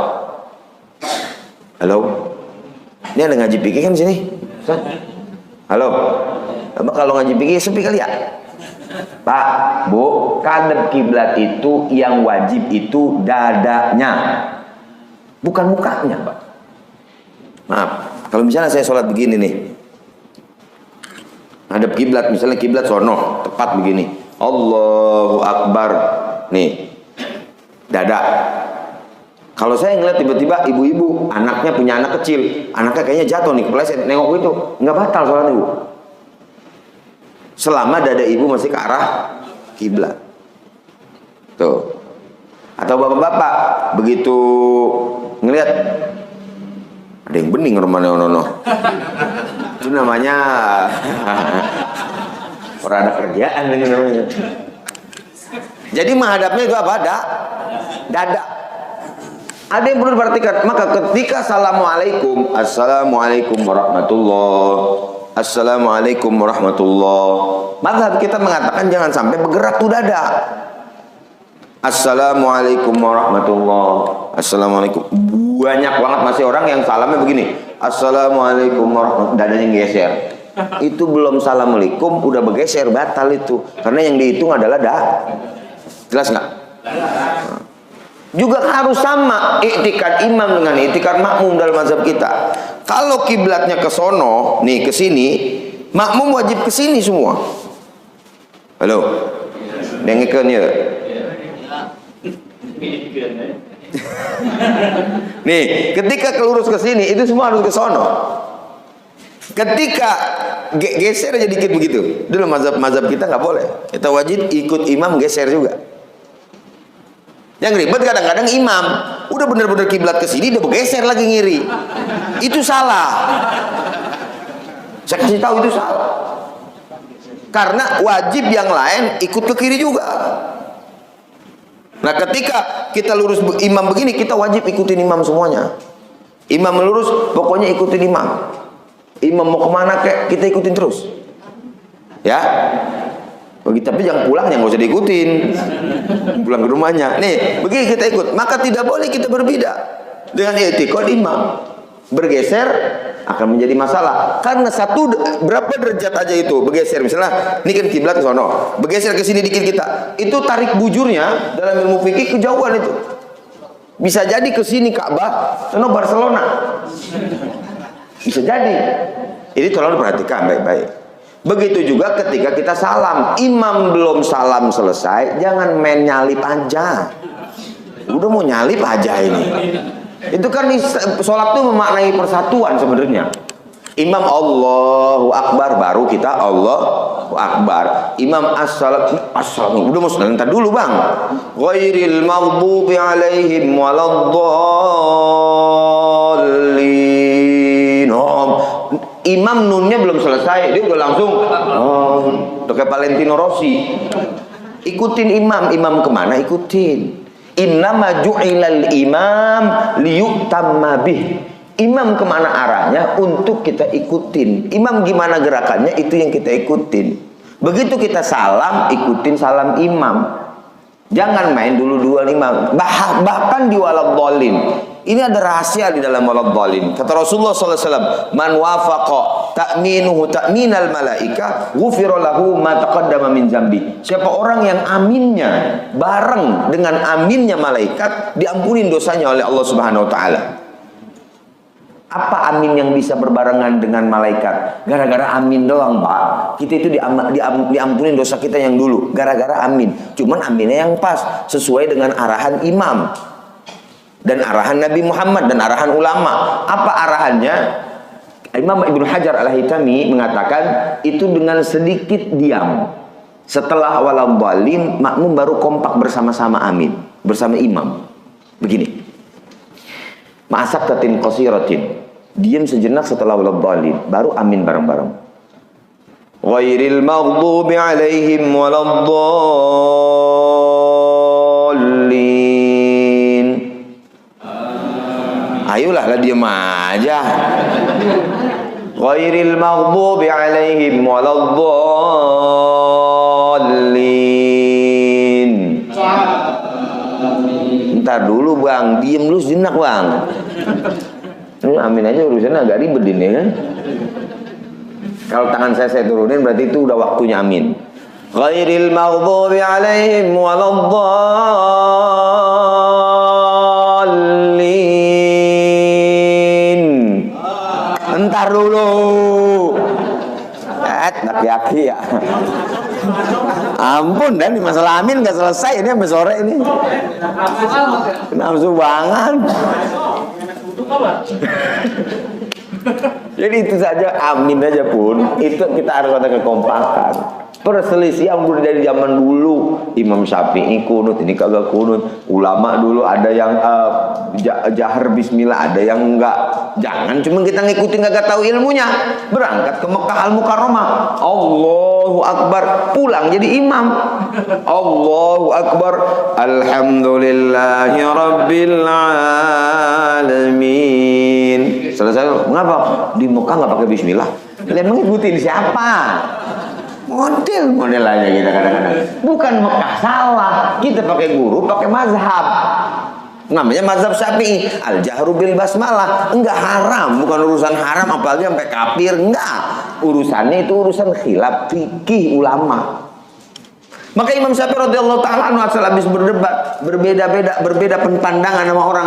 Halo? Ini ada ngaji fikih kan sini? Halo? Apa kalau ngaji fikih sepi kali ya? Pak, Bu, kadep kiblat itu yang wajib itu dadanya, bukan mukanya, Pak. Maaf, kalau misalnya saya sholat begini nih, hadap kiblat, misalnya kiblat sono, tepat begini, Allahu Akbar, nih, dada. Kalau saya ngeliat tiba-tiba ibu-ibu, anaknya punya anak kecil, anaknya kayaknya jatuh nih, kepleset, nengok itu, nggak batal sholat ibu. Selama dada ibu masih ke arah kiblat. Tuh. Atau bapak-bapak begitu ngelihat ada yang bening rumahnya ono. Itu namanya orang ada kerjaan ini namanya. Jadi menghadapnya itu apa? Dada. Ada yang perlu diperhatikan. Maka ketika assalamualaikum, assalamualaikum warahmatullah, assalamualaikum warahmatullah, mazhab kita mengatakan jangan sampai bergerak tuh dada. Assalamualaikum warahmatullah, assalamualaikum. Banyak banget masih orang yang salamnya begini, assalamualaikum warahmatullah, dadanya geser. Itu belum assalamualaikum, udah bergeser, batal itu. Karena yang dihitung adalah jelas nggak? Juga harus sama iktikad imam dengan iktikad makmum dalam mazhab kita. Kalau kiblatnya ke sono, nih ke sini, makmum wajib ke sini semua. Halo, dengekeun ya. Nih, ketika kelurus ke sini, itu semua harus ke sono. Ketika geser aja dikit begitu, dulu mazhab kita nggak boleh. Kita wajib ikut imam geser juga. Yang ribet kadang-kadang imam udah bener-bener kiblat ke sini, udah bergeser lagi ngiri. Itu salah. Saya kasih tahu itu salah. Karena wajib yang lain ikut ke kiri juga. Nah, ketika kita lurus imam begini, kita wajib ikutin imam semuanya. Imam melurus, pokoknya ikutin imam. Imam mau kemana kek, kita ikutin terus. Ya. Tapi jangan pulang, yang nggak usah diikutin. Pulang ke rumahnya. Nih, begini kita ikut. Maka tidak boleh kita berbeda dengan i'tiqad imam. Bergeser akan menjadi masalah. Karena berapa derajat aja itu bergeser. Misalnya, ini kan kiblat ke sono. Bergeser ke sini dikit kita. Itu tarik bujurnya dalam ilmu fikih kejauhan itu. Bisa jadi ke sini Ka'bah, sono Barcelona. Bisa jadi. Ini tolong perhatikan baik-baik. Begitu juga ketika kita salam, imam belum salam selesai, jangan main nyalip aja. Udah mau nyalip aja ini. Itu kan sholat itu memaknai persatuan sebenarnya. Imam Allahu Akbar, baru kita Allahu Akbar. Imam Assalamualaikum. Udah mau sebentar dulu bang. Ghairil maghdubi alaihim waladdallin. Imam nunnya belum selesai, dia udah langsung kayak Valentino Rossi. Ikutin imam kemana? Ikutin. Innama ju'ilal imam liyutamma bih. Imam kemana arahnya untuk kita ikutin. Imam gimana gerakannya itu yang kita ikutin. Begitu kita salam, ikutin salam imam. Jangan main dulu imam. Bahkan di waladhdallin. Ini ada rahasia di dalam waladhdallin. Kata Rasulullah SAW, man wafaqa ta'minuhu ta'minal malaika ghufira lahu ma taqaddama min dzambi. Siapa orang yang aminnya bareng dengan aminnya malaikat, diampunin dosanya oleh Allah Subhanahu wa taala. Apa amin yang bisa berbarengan dengan malaikat? Gara-gara amin doang, Pak. Kita itu diampunin dosa kita yang dulu gara-gara amin. Cuman aminnya yang pas, sesuai dengan arahan imam dan arahan Nabi Muhammad dan arahan ulama. Apa arahannya? Imam Ibnu Hajar Al-Haytami mengatakan itu dengan sedikit diam. Setelah waladhdallin, makmum baru kompak bersama-sama amin bersama imam. Begini. Ma'asaktatin qasiratin. Diam sejenak setelah waladhdallin, baru amin bareng-bareng. Ghairil maghdubi alaihim waladdallin. Ayolah lah diam aja. Ghairil maghdubi alaihim waladdallin. Ntar dulu bang, diem dulu sejenak bang. Amin aja urusannya agak ribet ini kan. Kalau tangan saya turunin berarti itu udah waktunya amin. Ghairil maghdubi alaihim waladdallin. Entar dulu. Laki-laki ya. Ampun dan masalah amin gak selesai ini sampai sore ini. Nafsu banget. Jadi itu saja, amin aja pun itu kita harus ada kekompakan. Perselisihan udah dari zaman dulu. Imam Syafi'i kunut, ini kagak kunut. Ulama dulu ada yang jahar bismillah, ada yang enggak. Jangan cuma kita ngikutin kagak tahu ilmunya. Berangkat ke Mekah Al-Mukarramah, Allah Allahu Akbar, pulang jadi imam. Allahu Akbar, alhamdulillahi rabbil alamin. Selesai. Mengapa? Di Mekah nggak pakai bismillah? Emang ngikutin siapa? Model aja kita kadang-kadang. Bukan Mekah salah, kita pakai guru, pakai mazhab. Namanya mazhab Syafi'i, al-jahru bil basmalah. Enggak haram, bukan urusan haram apalagi sampai kafir, enggak. Urusannya itu urusan khilaf fikih ulama. Maka Imam Syafi'i radhiyallahu taala anhu habis berdebat, berbeda pandangan sama orang,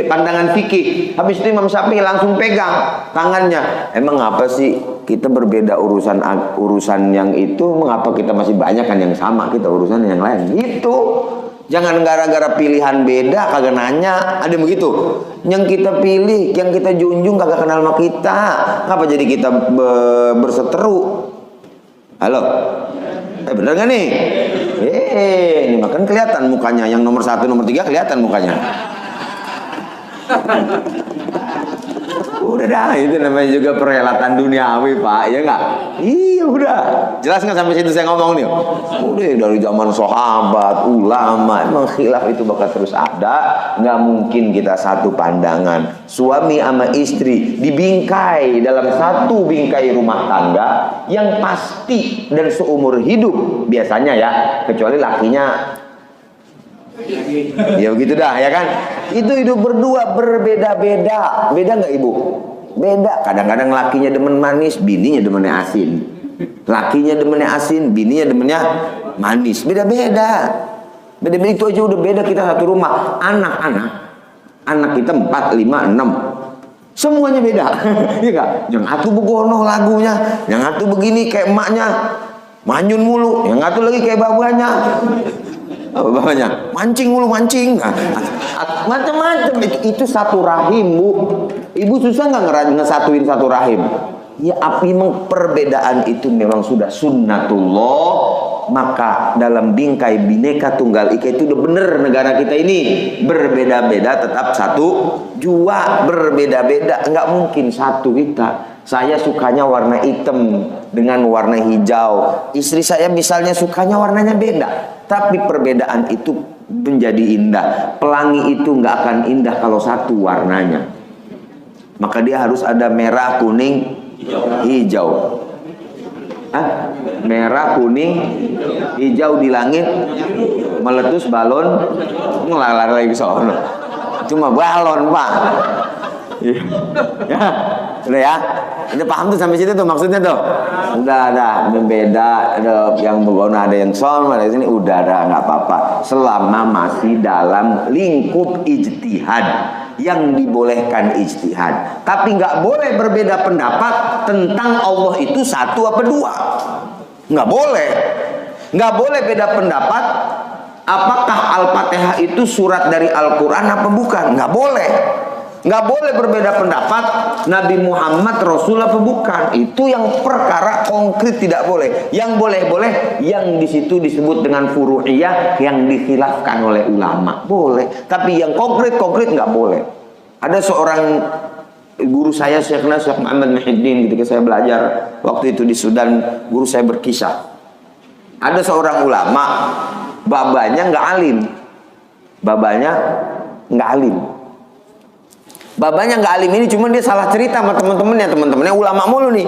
pandangan fikih. Habis itu Imam Syafi'i langsung pegang tangannya. Emang apa sih kita berbeda urusan yang itu, mengapa kita masih banyak kan yang sama, kita urusan yang lain. Itu jangan gara-gara pilihan beda kagak nanya, ada begitu. Yang kita pilih, yang kita junjung kagak kenal sama kita. Ngapa jadi kita berseteru? Halo? Bener gak nih? Ini makan kelihatan mukanya. Yang nomor 1, nomor 3 kelihatan mukanya. Udah dah, itu namanya juga perhelatan duniawi, Pak, ya nggak? Iya udah. Jelas nggak sampai situ saya ngomong nih? Udah dari zaman sahabat, ulama, emang khilaf itu bakal terus ada. Nggak mungkin kita satu pandangan. Suami sama istri dibingkai dalam satu bingkai rumah tangga yang pasti dan seumur hidup biasanya ya, kecuali lakinya. Ya begitu dah ya kan. Itu hidup berdua berbeda-beda. Beda nggak ibu? Beda. Kadang-kadang lakinya demen manis, bininya demennya asin. Lakinya demennya asin, bininya demennya manis. Beda-beda. Beda-beda itu aja udah beda. Kita satu rumah. Anak kita 4, 5, 6. Semuanya beda. Iya nggak? Yang satu begono lagunya, yang satu begini kayak emaknya manyun mulu, yang satu lagi kayak babanya. Bapaknya mancing mulu, mancing, macam-macam. Itu satu rahim, Bu. Ibu susah nggak ngesatuin satu rahim? Ya, memang perbedaan itu memang sudah sunnatullah. Maka dalam bingkai Bhinneka Tunggal Ika itu udah bener negara kita ini. Berbeda-beda tetap satu jua, berbeda-beda. Nggak mungkin satu kita. Saya sukanya warna hitam dengan warna hijau. Istri saya misalnya sukanya warnanya beda. Tapi perbedaan itu menjadi indah. Pelangi itu nggak akan indah kalau satu warnanya. Maka dia harus ada merah, kuning, hijau. Merah, kuning, hijau di langit, meletus balon, ngelalar lagi sono. Cuma balon, Pak. Ya, udah ya. Ini paham tuh sampai situ tuh maksudnya tuh. Udah ada beda, ada yang begono, ada yang som, ada sini udah ada nggak apa-apa. Selama masih dalam lingkup ijtihad yang dibolehkan ijtihad. Tapi nggak boleh berbeda pendapat tentang Allah itu satu apa dua. Nggak boleh. Nggak boleh beda pendapat. Apakah Al-Fatihah itu surat dari Al-Quran apa bukan? Nggak boleh. Nggak boleh berbeda pendapat Nabi Muhammad Rasul apa bukan. Itu yang perkara konkret tidak boleh. Yang boleh-boleh yang di situ disebut dengan furu'iyah yang dikhilafkan oleh ulama. Boleh. Tapi yang konkret nggak boleh. Ada seorang guru saya, Syekh Muhammad Muhyiddin, ketika saya belajar waktu itu di Sudan, guru saya berkisah. Ada seorang ulama, babanya nggak alim. Babanya nggak alim ini, cuman dia salah cerita sama teman-temannya ulama mulu nih.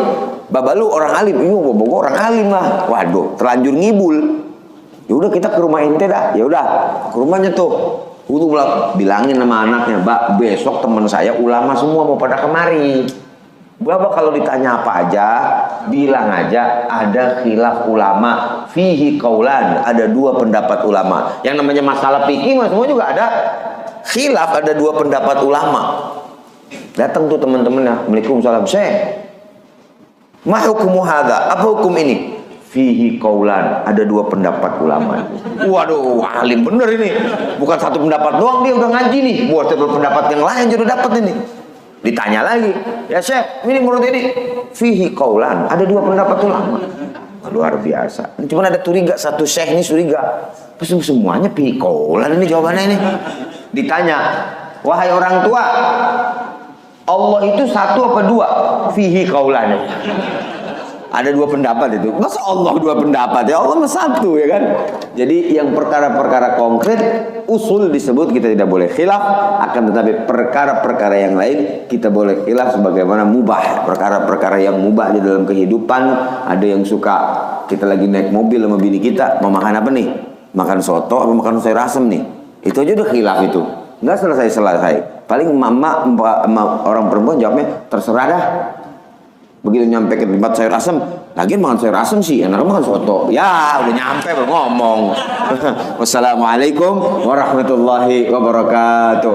Baba lu orang alim, iya baba gua orang alim lah. Waduh, terlanjur ngibul. Ya udah kita ke rumah ente dah. Ya udah, ke rumahnya tuh. Udah bilangin sama anaknya, "Mbak, besok teman saya ulama semua mau pada kemari." Baba kalau ditanya apa aja, bilang aja ada khilaf ulama, fihi qaulan, ada dua pendapat ulama. Yang namanya masalah fikih semua juga ada khilaf, ada dua pendapat ulama. Datang tuh teman-temannya, "Waalaikumsalam, Syekh. Ma hukumu hadza? Apa hukum ini?" "Fihi qaulan, ada dua pendapat ulama." Waduh, alim bener ini. Bukan satu pendapat doang, dia udah ngaji nih. Buat pendapat yang lain juga dapat ini. Ditanya lagi, "Ya Syekh, ini menurut ini fihi qaulan, ada dua pendapat ulama." Luar biasa. Cuma ada curiga, satu Syekh ini curiga. Semuanya fihi qaulan ini jawabannya ini. Ditanya, "Wahai orang tua, Allah itu satu apa dua?" "Fihi qaulan." Ada dua pendapat itu. Masa Allah dua pendapat? Ya Allah mah satu ya kan. Jadi yang perkara-perkara konkret usul disebut kita tidak boleh khilaf, akan tetapi perkara-perkara yang lain kita boleh khilaf sebagaimana mubah. Perkara-perkara yang mubah di dalam kehidupan, ada yang suka kita lagi naik mobil sama bini kita, mau makan apa nih? Makan soto atau makan sayur asem nih? Itu aja udah khilaf itu. Enggak selesai. Paling mama orang perempuan jawabnya terserah dah. Begitu nyampe ke tempat sayur asem, lagian makan sayur asem sih, enak makan soto. Ya, udah nyampe baru ngomong. Wassalamualaikum warahmatullahi wabarakatuh.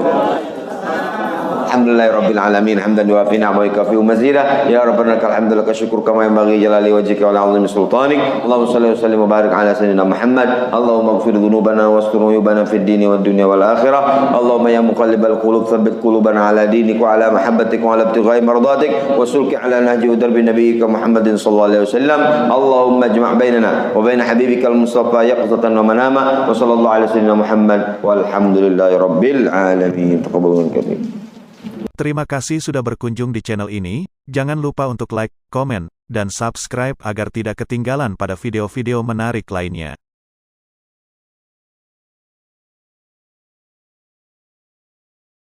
Alhamdulillahirabbil alamin hamdan yuwafi ni'amahu wa yukafi'u mazida ya rabbana lakal hamdu laka syukur kama yanbaghi jalali wajhika wa 'azimi sultanik. Allahumma shalli wa sallim wa barik ala sayyidina Muhammad. Allahumma ighfir dhunubana wastur uyubana fid dini wad dunya wal akhirah. Allahumma ya muqallibal qulub tsabbit qulubana ala dinik wa ala mahabbatik wa ala ibtighai mardatik wa sulki ala nahji darbi nabiyyika Muhammadin sallallahu alaihi wasallam. Allahumma ijma' bainana wa bain habibikal mustafa yaqzatan wa manama wa sallallahu alaihi sayyidina Muhammad walhamdulillahi rabbil alamin. Taqabbalu minkum. Terima kasih sudah berkunjung di channel ini. Jangan lupa untuk like, komen, dan subscribe agar tidak ketinggalan pada video-video menarik lainnya.